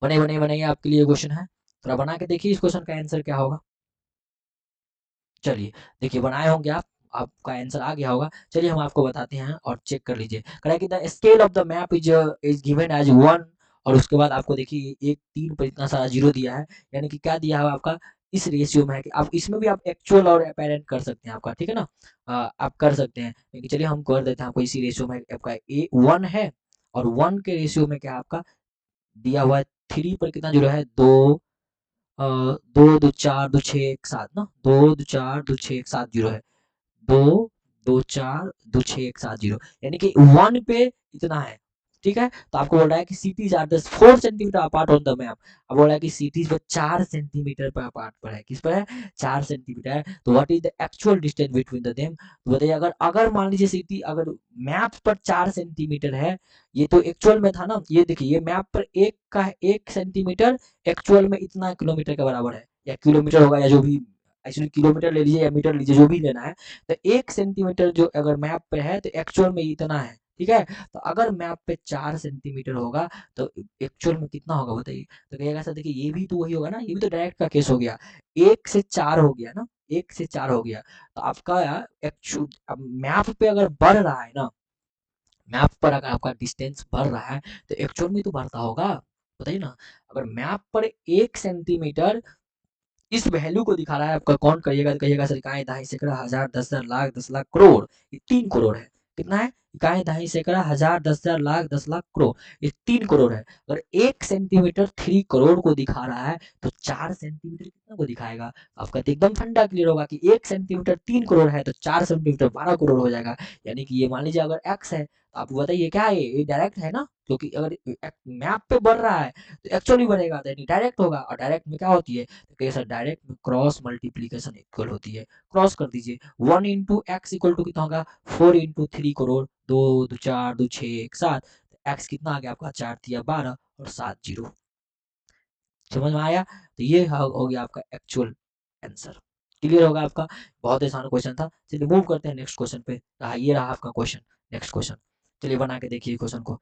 बनाइए आपके लिए क्वेश्चन है, थोड़ा बना के देखिए इस क्वेश्चन का आंसर क्या होगा। चलिए देखिए बनाए होंगे आप, आपका आंसर आ गया होगा। चलिए हम आपको बताते हैं और चेक कर लीजिए। करेक्ट कि the scale of the map is given as 1। और उसके बाद आपको देखिए एक 3 पर इतना सारा जीरो दिया है, यानी कि क्या दिया है आपका इस रेशियो में है कि आप इसमें भी आप एक्चुअल और अपेरेंट कर सकते हैं आपका, ठीक है ना। आप कर सकते हैं, लेकिन चलिए हम कर देते हैं आपको इसी रेशियो में। आपका ए 1 है और 1 के रेशियो में क्या आपका दिया हुआ है, 3 पर कितना जीरो है, 2 दो दो चार दो छः एक सात ना, 2 2 4 2 6 1 7 जीरो है। 2 2 4 2 6 1 7 जीरो, यानी कि 1 पे इतना है। ठीक है, तो आपको बोल रहा है कि cities are 4 centimetre apart on the map. अब बोल रहा है कि सिटीज पर 4 सेंटीमीटर पर अपार्ट पर है, किस पर है 4 सेंटीमीटर है। तो what is the actual distance between the them. तो बताइए अगर अगर मान लीजिए सिटी अगर मैप पर 4 सेंटीमीटर है, ये तो एक्चुअल में था ना, ये देखिए ये मैप पर एक का 1 सेंटीमीटर एक्चुअल में इतना किलोमीटर के बराबर है, या किलोमीटर होगा या जो भी, एक्चुअली किलोमीटर ले लीजिए या मीटर लीजिए जो भी लेना है। तो 1 सेंटीमीटर जो अगर मैप पे है तो एक्चुअल में इतना है, ठीक है। तो अगर मैप पे 4 सेंटीमीटर होगा तो एक्चुअल में कितना होगा बताइए। तो कहिएगा सर देखिए ये भी तो वही होगा ना, ये भी तो डायरेक्ट का केस हो गया, 1 से 4 हो गया ना, 1 से 4 हो गया। तो आपका एक्चुअल मैप पे अगर बढ़ रहा है ना, मैप पर अगर आपका डिस्टेंस बढ़ रहा है तो एक्चुअल में तो बढ़ता होगा। बताइए ना, अगर मैप पर 1 सेंटीमीटर इस वैल्यू को दिखा रहा है आपका, कौन करिएगा, तो कहिएगा सर इकाई दहाई सैकड़ा हजार 10,000 लाख 10 लाख करोड़, ये 3 करोड़ है। कितना है इकाई, दहाई, सैकड़ा, हजार, 10,000, लाख, 10 लाख, करोड़, ये 3 करोड़ है। अगर 1 सेंटीमीटर 3 करोड़ को दिखा रहा है तो 4 सेंटीमीटर कितना को दिखाएगा? आपका तो एकदम फंडा क्लियर होगा कि 1 सेंटीमीटर 3 करोड़ है तो 4 सेंटीमीटर 12 करोड़ हो जाएगा। यानी कि ये मान लीजिए अगर एक्स है तो आप बताइए क्या है, ये डायरेक्ट है ना, क्योंकि अगर मैप पे बढ़ रहा है तो एक्चुअली बढ़ेगा, तो यानी डायरेक्ट होगा। और डायरेक्ट में क्या होती है, तो कैसा डायरेक्ट में क्रॉस मल्टीप्लीकेशन इक्वल होती है। क्रॉस कर दीजिए, 1 इंटू एक्स इक्वल टू कितना होगा, 4 इंटू 3 करोड़, 2 2 4 2 6 1 7, एक्स कितना आ गया आपका, 4 तिया 12 और 7 जीरो। समझ में आया? तो ये हो गया आपका एक्चुअल आंसर। क्लियर होगा आपका? बहुत आसान क्वेश्चन था। चलिए मूव करते हैं नेक्स्ट क्वेश्चन पे। ये रहा आपका क्वेश्चन, नेक्स्ट क्वेश्चन। चलिए बना के देखिए क्वेश्चन को।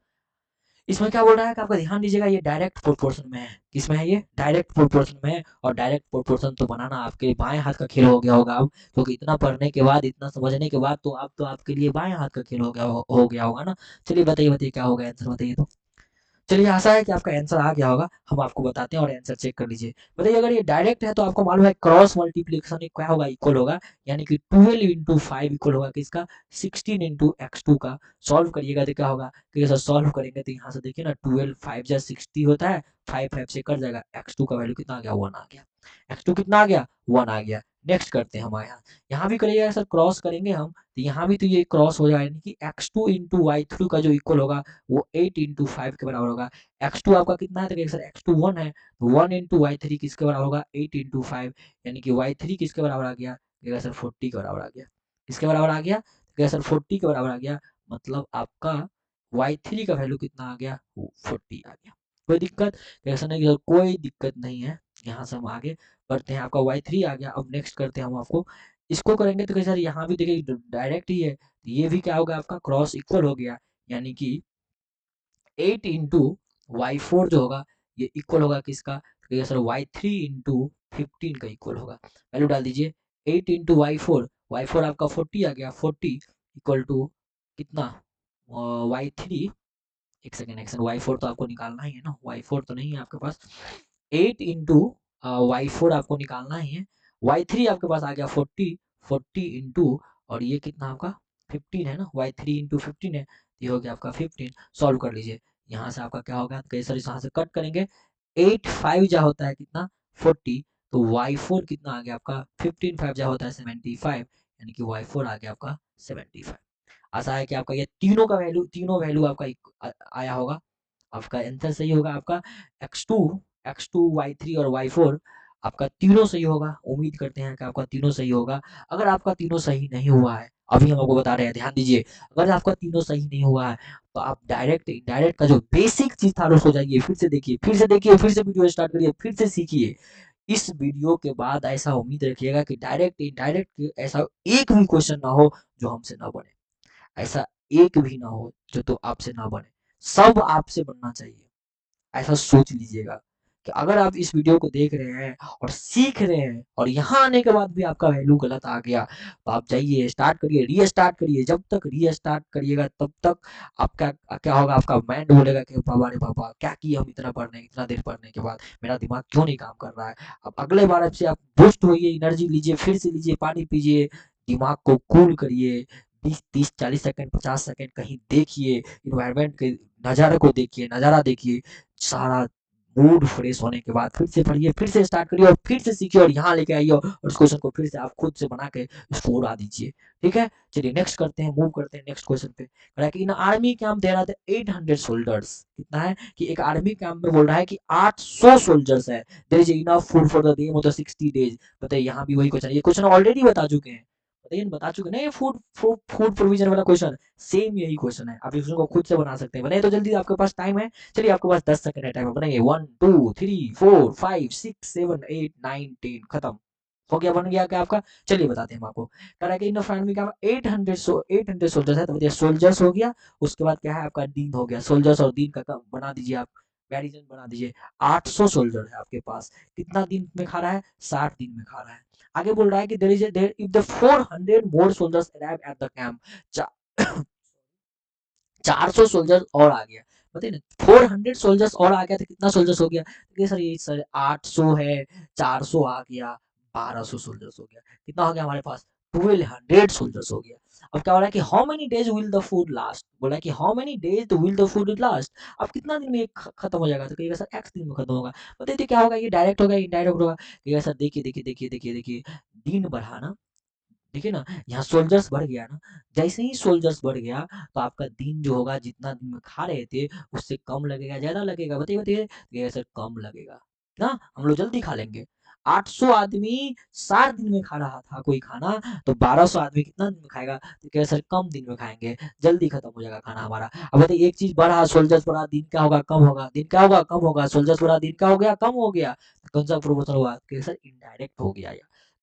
इसमें क्या बोल रहा है कि आपका ध्यान दीजिएगा, ये डायरेक्ट प्रोपोर्शन में है। किसमें है? ये डायरेक्ट प्रोपोर्शन में है। और डायरेक्ट प्रोपोर्शन तो बनाना आपके बाएं हाथ का खेल हो गया होगा अब, क्योंकि इतना पढ़ने के बाद, इतना समझने के बाद तो अब तो आपके लिए बाएं हाथ का खेल हो गया होगा ना। चलिए बताइए बताइए क्या होगा आंसर, बताइए तो। चलिए आशा है कि आपका आंसर आ गया होगा, हम आपको बताते हैं और आंसर चेक कर लीजिए। बताइए अगर ये डायरेक्ट है तो आपको मालूम है क्रॉस मल्टीप्लिकेशन क्या होगा, इक्वल होगा। यानी कि 12 इंटू 5 इक्वल होगा किसका, 16 इंटू x2 का। सॉल्व करिएगा तो क्या होगा कि सर सॉल्व करेंगे तो यहाँ से देखिए ना, 12 5 जा 60 होता है, 5 5 से कट जाएगा, x2 का वैल्यू कितना आ गया, 1 आ गया। x2 कितना आ गया, 1 आ गया। नेक्स्ट करते हैं हमारे यहाँ, यहाँ भी करिएगा सर, क्रॉस करेंगे हम तो यहाँ भी तो ये क्रॉस हो जाएगा, यानी कि x2 इंटू वाई थ्रू का जो इक्वल होगा वो 8 इंटू 5 के बराबर होगा। x2 आपका कितना है, तो सर x2 1 है, तो 1 इंटू वाई थ्री किसके बराबर होगा, 8 इंटू 5, यानी कि y3 किसके बराबर आ गया, सर 40 के बराबर आ गया। किसके बराबर आ गया, सर 40 के बराबर आ गया। मतलब आपका y3 का वैल्यू कितना आ गया, 40 आ गया। कोई दिक्कत, ऐसा नहीं कि सर कोई दिक्कत नहीं है। यहाँ से हम आगे बढ़ते हैं, आपका y3 आ गया। अब नेक्स्ट करते हैं हम आपको, इसको करेंगे तो सर यहाँ भी देखिए डायरेक्ट ही है, ये भी क्या होगा आपका क्रॉस इक्वल हो गया। यानी कि 8 इंटू वाई 4 जो होगा ये इक्वल होगा किसका, तो सर y3 इंटू 15 का इक्वल होगा। वैल्यू डाल दीजिए, 8 इंटू वाई 4, वाई 4 आपका 40 आ गया, 40 इक्वल टू कितना, y3, एक सेकेंड एक सेकेंड, y4 तो आपको निकालना ही है ना, y4 तो नहीं है आपके पास। 8 इंटू वाई 4 आपको निकालना ही है। y3 आपके पास आ गया 40, 40 इंटू, और ये कितना आपका 15 है ना, y3 इंटू 15 है, ये हो गया आपका 15। सॉल्व कर लीजिए, यहाँ से आपका क्या होगा, सर यहाँ से कट करेंगे, 8 5 जा होता है कितना, 40, तो y4 कितना आ गया आपका, 15 5 जा होता है 75, यानी कि y4 आ गया आपका 75। आशा है कि आपका ये तीनों वैल्यू आपका आया होगा। आपका आंसर सही होगा आपका, एक्स टू वाई थ्री और वाई फोर आपका तीनों सही होगा। उम्मीद करते हैं कि आपका तीनों सही होगा। अगर आपका तीनों सही नहीं हुआ है, अभी हम आपको बता रहे हैं, ध्यान दीजिए, अगर आपका तीनों सही नहीं हुआ है तो आप डायरेक्ट इनडायरेक्ट का जो बेसिक चीज था उसको जाइए, फिर से देखिए, फिर से देखिए, फिर से वीडियो स्टार्ट करिए, फिर से सीखिए। इस वीडियो के बाद ऐसा उम्मीद रखिएगा कि डायरेक्ट इनडायरेक्ट ऐसा एक भी क्वेश्चन ना हो जो हमसे ना बने, ऐसा एक भी ना हो जो तो आपसे ना बने, सब आपसे बनना चाहिए। ऐसा सोच लीजिएगा कि अगर आप इस वीडियो को देख रहे हैं और सीख रहे हैं और यहाँ आने के बाद भी आपका वैल्यू गलत आ गया, तो आप जाइए, स्टार्ट करिए, रीस्टार्ट करिए। जब तक रीस्टार्ट करिएगा तब तक आपका क्या होगा, आपका माइंड बोलेगा कि पापा रे पापा क्या किया हम, इतना देर पढ़ने के बाद मेरा दिमाग क्यों नहीं काम कर रहा है। अब अगले बार आपसे आप बूस्ट होइए, एनर्जी लीजिए, फिर से लीजिए, पानी पीजिए, दिमाग को कूल करिए, 20 30 40 सेकंड 50 सेकंड कहीं देखिए, इन्वायरमेंट के नज़ारे को देखिए, नज़ारा देखिए, सारा मूड फ्रेश होने के बाद फिर से पढ़िए, फिर से स्टार्ट करिए और फिर से सीखिए और यहाँ लेके आइए, और उस क्वेश्चन को फिर से आप खुद से बना के उसको उड़ा दीजिए। ठीक है, चलिए नेक्स्ट करते हैं, मूव करते हैं नेक्स्ट क्वेश्चन पे। कह रहा है कि इन आर्मी कैंप दे रहा था 800 सोल्जर्स, कितना है कि एक आर्मी कैंप में बोल रहा है कि 800 सोल्जर्स है, there is enough food for the game of the 60 days. बताइए यहाँ भी वही क्वेश्चन, ये क्वेश्चन ऑलरेडी बता चुके हैं, बताइए बता चुके ना, ये फूड फूड प्रोविजन वाला क्वेश्चन सेम यही क्वेश्चन है। आप इसको खुद से बना सकते हैं, बनाइए तो जल्दी, आपके पास टाइम है। चलिए आपके पास 10 सेकंड है, टाइम है, बनाइए, 1 2 3 4 5 6 7 8 9 10, खत्म हो गया, बन गया क्या आपका। चलिए बताते हैं हम आपको। कह रहा है कि इन फैमिली का 800 सोल्जर्स है, तो बताइए सोल्जर्स हो गया, उसके बाद क्या है आपका दिन हो गया, सोल्जर्स और दिन का बना दीजिए आप, कंपैरिजन बना दीजिए। 800 सोल्जर है आपके पास, कितना दिन में खा रहा है, 60 दिन में खा रहा है। आगे बोल रहा है कि there if the 400 more soldiers arrive at the camp, 400 soldiers और आ गया। बताइए ना, 400 सोल्जर्स और आ गया तो कितना सोल्जर्स हो गया, तो सर ये सर 800 है, 400 आ गया, 1200 सोल्जर्स हो गया। कितना हो गया हमारे पास, 1200 सोल्जर्स हो गया। अब क्या हो रहा है कि how many days will the food last, बोला है कि how many days will the food last, अब कितना दिन में ये खत्म हो जाएगा, तो कहिएगा सर एक्स दिन में खत्म होगा। बताइए क्या होगा, ये डायरेक्ट होगा इनडायरेक्ट होगा, कहिएगा सर देखिए देखिए देखिए देखिए देखिए, दिन बढ़ाना, देखिए ना यहाँ सोल्जर्स बढ़ गया ना, जैसे ही सोल्जर्स बढ़ गया तो आपका दिन जो होगा जितना दिन में खा रहे थे उससे कम लगेगा ज्यादा लगेगा, बताइए बताइए, ये सर कम लगेगा ना, हम लोग जल्दी खा लेंगे। 800 आदमी 7 दिन में खा रहा था कोई खाना, तो 1200 आदमी कितना दिन में खाएगा, तो क्या सर कम दिन में खाएंगे, जल्दी खत्म हो जाएगा खाना हमारा। अब बताइए एक चीज बढ़ा, सोल्जर्स बढ़ा, दिन क्या होगा कम होगा, दिन क्या होगा कम होगा, सोल्जर्स बढ़ा, दिन क्या हो गया कम हो गया, कौन सा प्रोपोर्शनल हुआ, सर इनडायरेक्ट हो गया,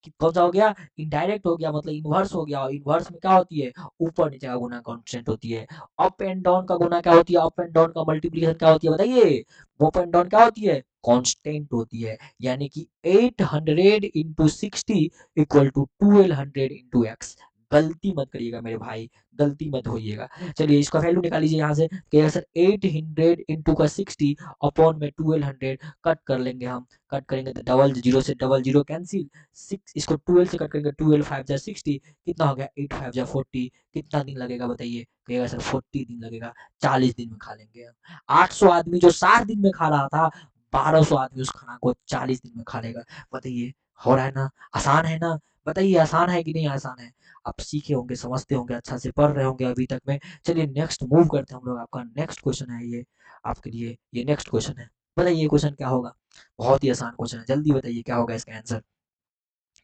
कि कौन सा हो गया, इनडायरेक्ट हो गया, मतलब इनवर्स हो गया, और इनवर्स में क्या होती है, ऊपर नीचे का गुना कांस्टेंट होती है, अप एंड डाउन का गुना क्या होती है, अप एंड डाउन का मल्टीप्लिकेशन क्या होती है बताइए, अप एंड डाउन क्या होती है, कांस्टेंट होती है, यानी कि 800 into 60 equal to 1200 into x. गलती मत करिएगा मेरे भाई, गलती मत होइएगा। चलिए इसका वैल्यू निकाल लीजिए यहाँ से, कहेगा सर 800 इंटू का 60 अपॉन में 1200, कट कर लेंगे हम, कट करेंगे तो डबल जीरो से डबल जीरो कैंसिल, 6 इसको 12 से कट करेंगे, 12 5 जा 60, कितना हो गया 8 5 जा 40, कितना दिन लगेगा बताइए, कहेगा सर 40 दिन लगेगा, 40 दिन में खा लेंगे हम। 800 आदमी जो 7 दिन में खा रहा था, 1200 आदमी उस खाना को 40 दिन में खा लेगा। बताइए हो रहा है ना, आसान है ना, बताइए आसान है कि नहीं आसान है। आप सीखे होंगे, समझते होंगे, अच्छा से पढ़ रहे होंगे अभी तक में। चलिए नेक्स्ट मूव करते हैं हम लोग, आपका नेक्स्ट क्वेश्चन है ये आपके लिए, ये नेक्स्ट क्वेश्चन है, बताइए ये क्वेश्चन क्या होगा, बहुत ही आसान क्वेश्चन है, जल्दी बताइए क्या होगा इसका आंसर।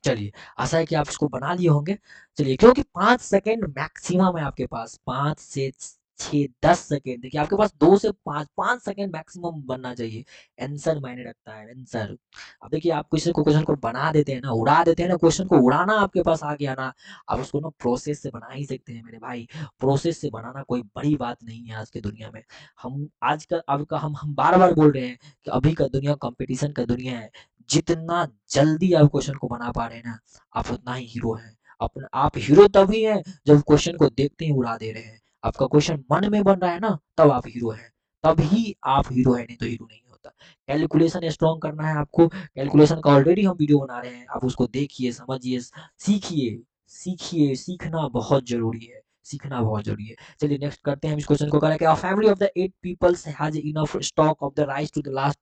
चलिए आशा है कि आप इसको बना लिए होंगे। चलिए क्योंकि 5 सेकेंड मैक्सिमम है आपके पास, 5 से 6 10 सेकेंड, देखिए आपके पास 2 से 5 5 सेकेंड मैक्सिमम बनना चाहिए, आंसर मायने रखता है आंसर। अब देखिए आप किसी को क्वेश्चन को बना देते हैं ना, उड़ा देते हैं ना, क्वेश्चन को उड़ाना आपके पास आ गया ना, आप उसको ना प्रोसेस से बना ही सकते हैं मेरे भाई। प्रोसेस से बनाना कोई बड़ी बात नहीं है आज की दुनिया में। हम आज का अब का हम बार बार बोल रहे हैं कि अभी का दुनिया कंपटीशन का दुनिया है, जितना जल्दी आप क्वेश्चन को बना पा रहे हैं ना, आप उतना ही हीरो हैं। अपना आप हीरो तभी हैं जब क्वेश्चन को देखते ही उड़ा दे रहे हैं, आपका क्वेश्चन मन में बन रहा है ना, तब आप हीरो हैं, तभी आप हीरो है, नहीं तो हीरो नहीं होता। कैलकुलेशन स्ट्रॉन्ग करना है आपको, कैलकुलेशन का ऑलरेडी हम वीडियो बना रहे हैं, आप उसको देखिए समझिए सीखिए, सीखिए, सीखना बहुत जरूरी है, सीखना बहुत जरूरी है। चलिए नेक्स्ट करते हैं हम इस क्वेश्चन को, करें क्या, family of the 8 peoples has enough stock of the rice to the last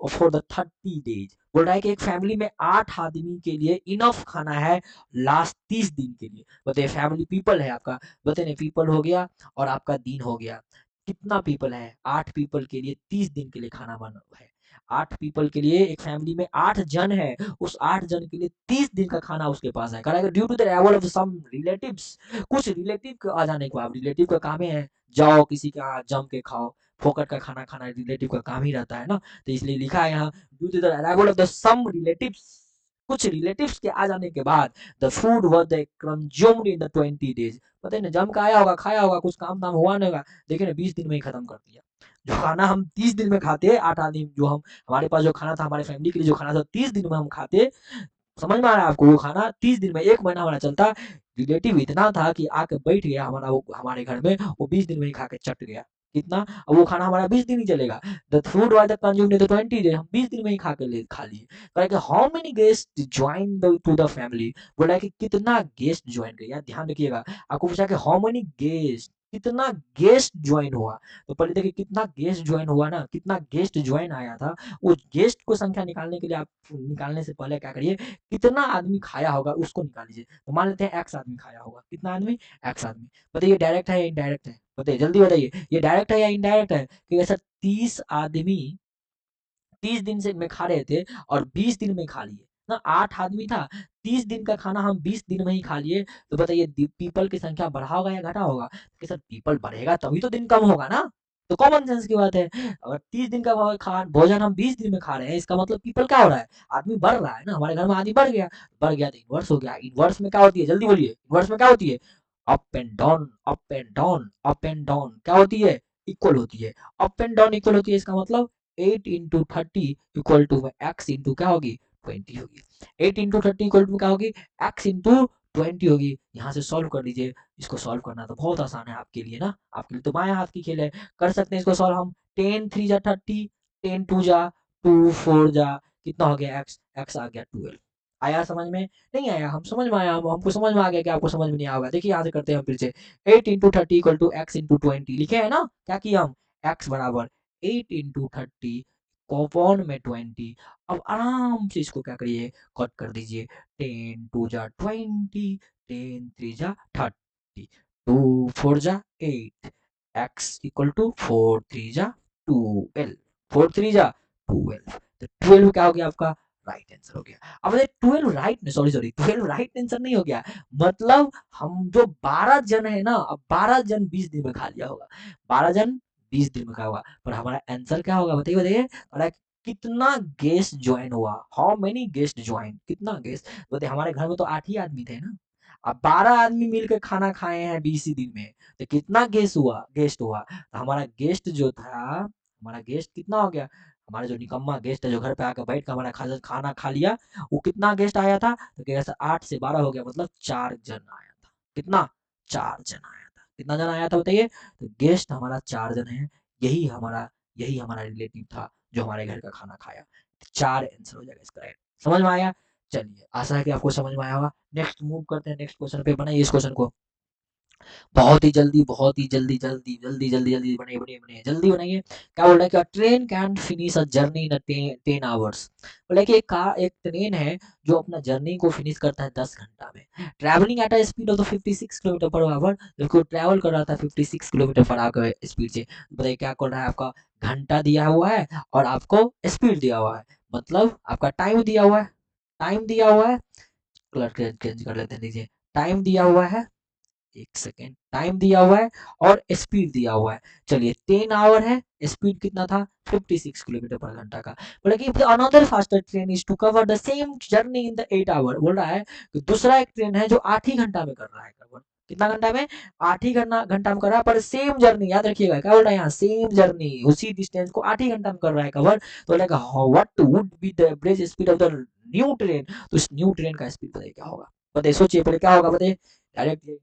for the 30 days, बोल रहा है कि एक फैमिली में 8 आदमी के लिए इनफ खाना है लास्ट 30 दिन के लिए। बताइए फैमिली पीपल है आपका, बताइए पीपल हो गया और आपका दिन हो गया, कितना पीपल है, 8 पीपल के लिए 30 दिन के लिए खाना बना है। 8 पीपल के लिए एक फैमिली में 8 जन है, उस 8 जन के लिए 30 दिन का खाना उसके पास है, करेगा due to the arrival of some relatives, कुछ रिलेटिव के आ जाने के बाद, रिलेटिव का काम है जाओ किसी के यहाँ जम के खाओ, फोकट का खाना खाना रिलेटिव का काम ही रहता है ना, तो इसलिए लिखा है यहाँ due to the arrival of the some relatives, कुछ रिलेटिव्स के आ जाने के बाद the food was the consumed in the 20 days, पता है ना जम का आया होगा खाया होगा, कुछ काम धाम हुआ नहीं होगा, देखिए ना 20 दिन में ही खत्म कर दिया। जो खाना हम 30 दिन में खाते, 8 आदमी जो हम, हमारे पास जो खाना था हमारे फैमिली के लिए जो खाना था 30 दिन में हम खाते, समझ में आ रहा है आपको, वो खाना 30 दिन में 1 महीना हमारा चलता। रिलेटिव इतना था कि आके बैठ गया हमारा, वो हमारे घर में, वो 20 दिन में ही खा के चट गया, कितना, अब वो खाना हमारा 20 दिन ही चलेगा। The food was the consumed in the 20 days, हम 20 दिन में ही खा लिए। कहा कि how many guest join the two the family, बोला कि कितना गेस्ट ज्वाइन किया, ध्यान रखिएगा, आपको पूछा कि हाउ मेनी गेस्ट, कितना गेस्ट ज्वाइन हुआ, तो पहले देखिए कितना गेस्ट ज्वाइन हुआ ना, कितना गेस्ट ज्वाइन आया था, उस गेस्ट को संख्या निकालने के लिए आप निकालने से पहले क्या करिए, कितना आदमी खाया होगा उसको निकाल लीजिए, तो मान लेते हैं एक्स आदमी खाया होगा, कितना आदमी, एक्स आदमी। बताइए डायरेक्ट है या इनडायरेक्ट है, बताइए जल्दी बताइए, ये डायरेक्ट है या इनडायरेक्ट है, कि सर 30 आदमी 30 दिन से में खा रहे थे और 20 दिन में खा लिए ना, 8 आदमी था, 30 दिन का खाना हम 20 दिन में ही खा लिए, तो बताइए पीपल की संख्या बढ़ा होगा या घटा होगा, कि सर पीपल बढ़ेगा तभी तो दिन कम होगा ना, तो कॉमन सेंस की बात है, अगर 30 दिन का भोजन हम 20 दिन में खा रहे हैं, इसका मतलब पीपल क्या हो रहा है, आदमी बढ़ रहा है ना, हमारे घर में आदमी बढ़ गया तो इनवर्स हो गया, इनवर्स में क्या होती है जल्दी बोलिए, इनवर्स में क्या होती है, up and down up and down up and down क्या होती है, इक्वल होती है, अप एंड डाउन इक्वल होती है, इसका मतलब 8 into 30 equal to x into क्या होगी 20 होगी, 8 इंटू 30 इक्वल टू क्या होगी एक्स इंटू 20 होगी। यहाँ से सॉल्व कर लीजिए, इसको सॉल्व करना तो बहुत आसान है आपके लिए ना, आपके लिए तो बाएं हाथ की खेल है, कर सकते हैं इसको सॉल्व हम, 10 3 जा 30, 10 2 जा 2 4 जा कितना हो गया एक्स, एक्स आ गया 12, आया समझ में? नहीं आया, हम समझ में आया, हमको समझ में आ गया कि आपको समझ में नहीं आया होगा। देखिए यहाँ से करते हैं हम फिर से। 8 into 30 equal to x into 20 लिखे है ना? क्या किया हम? एक्स बराबर 8 इंटू 30 कॉपन में 20। अब आराम से इसको क्या करिए, कट कर दीजिए। 10 टू जा 20, 10 थ्री जा 30, 2 4 जा 8, एक्स इक्वल टू 4 3 जा 12, 4 3 जा 12, तो 12 क्या हो गया आपका? राइट आंसर हो गया। अब 12 राइट नहीं, सॉरी सॉरी, 12 राइट आंसर नहीं हो गया, मतलब हम जो 12 जन है ना, अब 12 जन 20 दिन में खा लिया होगा, 12 जन 20 दिन में खा होगा, पर हमारा आंसर क्या होगा बताइए बताइए? और कितना गेस्ट ज्वाइन हुआ, हाउ मेनी गेस्ट ज्वाइन, कितना गेस्ट, बोलते हमारे घर में तो 8 ही आदमी थे ना, अब 12 आदमी मिलकर खाना खाए हैं 20 ही दिन में, तो कितना गेस्ट हुआ, तो हमारा गेस्ट जो था, हमारा गेस्ट कितना हो गया, हमारा जो निकम्मा गेस्ट है जो घर पे आकर बैठ कर हमारा खाना खा लिया, वो कितना गेस्ट आया था, तो कैसे 8 से 12 हो गया, मतलब 4 जन आया था, कितना? 4 जन आया था, कितना जन आया था बताइए? तो गेस्ट हमारा 4 जन है, यही हमारा रिलेटिव था जो हमारे घर का खाना खाया, 4 आंसर हो जाएगा इसका, समझ में आया? चलिए आशा है कि आपको समझ में आया होगा। नेक्स्ट मूव करते हैं, नेक्स्ट क्वेश्चन पे, बनाइए इस क्वेश्चन को बहुत ही जल्दी, बहुत ही जल्दी जल्दी जल्दी जल्दी जल्दी बनाइए बनाइए बनाइए, जल्दी बनाइए। क्या बोल रहा है कि train can finish a journey in 10 hours, बोला है कि एक ट्रेन है जो अपना जर्नी को फिनिश करता है 10 घंटा में, travelling at a speed of 56 kilometre per our, जबकि वो ट्रैवल कर रहा था 56 किलोमीटर पर आवर स्पीड से। बताइए क्या कर रहा है, आपका घंटा दिया हुआ है और आपको स्पीड दिया हुआ है, मतलब आपका टाइम दिया हुआ है, टाइम दिया हुआ है, कलर चेंज कर लेते हैं, लीजिए टाइम दिया हुआ है, एक सेकेंड, टाइम दिया हुआ है और स्पीड दिया हुआ है। चलिए 10 आवर है, स्पीड कितना था? 56 किलोमीटर पर घंटा का। बोला कि another faster train is to cover the same journey in the 8 hour, बोल रहा है कि दूसरा एक ट्रेन है जो 8 ही घंटा में कर रहा है कवर, कितना घंटा में? 8 ही घंटा में कर रहा है, पर सेम जर्नी, याद रखिएगा क्या बोल रहा है यहाँ, सेम जर्नी, उसी डिस्टेंस को 8 ही घंटा में कर रहा है कवर। तो बोला what would be the average speed of the new train, तो इस न्यू ट्रेन का स्पीड बताइए क्या होगा, बताइए सोचिए पहले क्या होगा, बताइए डायरेक्ट,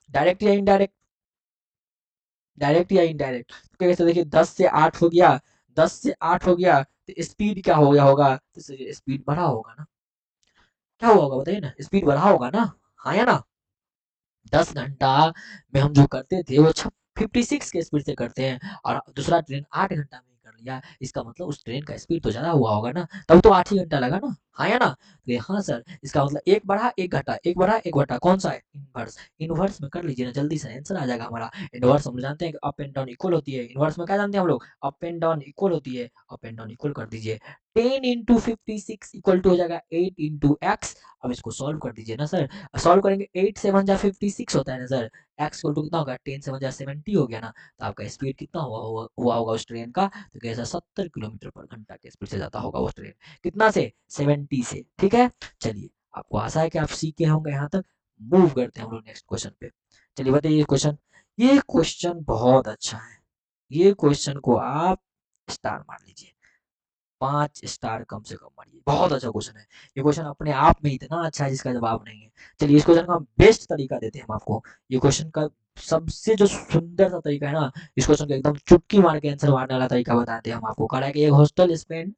डायरेक्ट या इनडायरेक्ट, डायरेक्ट या इनडायरेक्ट, तो कैसे देखिए 10 से 8 हो गया, 10 से 8 हो गया, तो स्पीड क्या हो गया होगा, तो स्पीड बढ़ा होगा ना, क्या हुआ होगा बताइए ना, स्पीड बढ़ा होगा ना, हाँ या ना? 10 घंटा में हम जो करते थे वो 56 के स्पीड से करते हैं, और दूसरा ट्रेन 8 घंटा में ही कर लिया, इसका मतलब उस ट्रेन का स्पीड तो ज्यादा हुआ होगा ना, तब तो 8 ही घंटा लगा ना, हाँ या ना? तो हाँ सर, इसका मतलब एक बढ़ा एक घटा, एक बढ़ा एक घटा, कौन सा है? इनवर्स, इनवर्स में कर लीजिए ना, जल्दी से आंसर आ जाएगा हमारा। इनवर्स हम लोग जानते हैं कि अप एंड डाउन इक्वल होती है, इनवर्स में क्या जानते हैं हम लोग? अप एंड डाउन इक्वल होती है, अप एंड डाउन इक्वल कर दीजिए, 10 इंटू 56 इक्वल टू हो जाएगा 8 इंटू एक्स। अब इसको सॉल्व कर दीजिए ना सर, सॉल्व करेंगे, 8 से 1 जा 56 होता है ना सर, एक्स इक्वल टू कितना होगा, 10 से 1 जा 70 हो गया ना, तो आपका स्पीड कितना हुआ होगा उस ट्रेन का, तो कैसा 70 किलोमीटर पर घंटा के स्पीड से जाता होगा वो ट्रेन, कितना से? 70 से, ठीक है। चलिए आपको आशा है कि आप सीखे होंगे यहाँ तक। मूव करते हैं हम लोग नेक्स्ट क्वेश्चन पे। चलिए बताइए क्वेश्चन, ये क्वेश्चन बहुत अच्छा है, ये क्वेश्चन को आप स्टार मार लीजिए, 5 स्टार कम से कम मारिए, बहुत अच्छा क्वेश्चन है। ये क्वेश्चन अपने आप में इतना अच्छा है जिसका जवाब नहीं है। चलिए इस क्वेश्चन का हम बेस्ट तरीका देते हैं हम आपको, ये क्वेश्चन का सबसे जो सुंदर सा तरीका है ना, इस क्वेश्चन का एकदम चुटकी मार के आंसर मारने वाला तरीका बताते हैं हम आपको। कहा है कि एक हॉस्टल स्पेंड,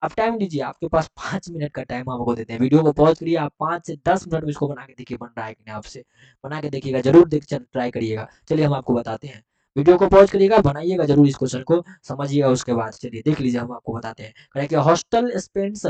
अब टाइम लीजिए, आपके पास 5 मिनट का टाइम आपको देते हैं, वीडियो को पॉज करिए, आप 5 से 10 मिनट में इसको बना के देखिए, बन रहा है कि नहीं, आपसे बना के देखिएगा, जरूर देख ट्राई करिएगा। चलिए हम आपको बताते हैं, वीडियो को पॉज करिएगा, बनाइएगा जरूर इस क्वेश्चन को, समझिएगा उसके बाद चलिए देख लीजिए, हम आपको बताते हैं। Correct, hostel spends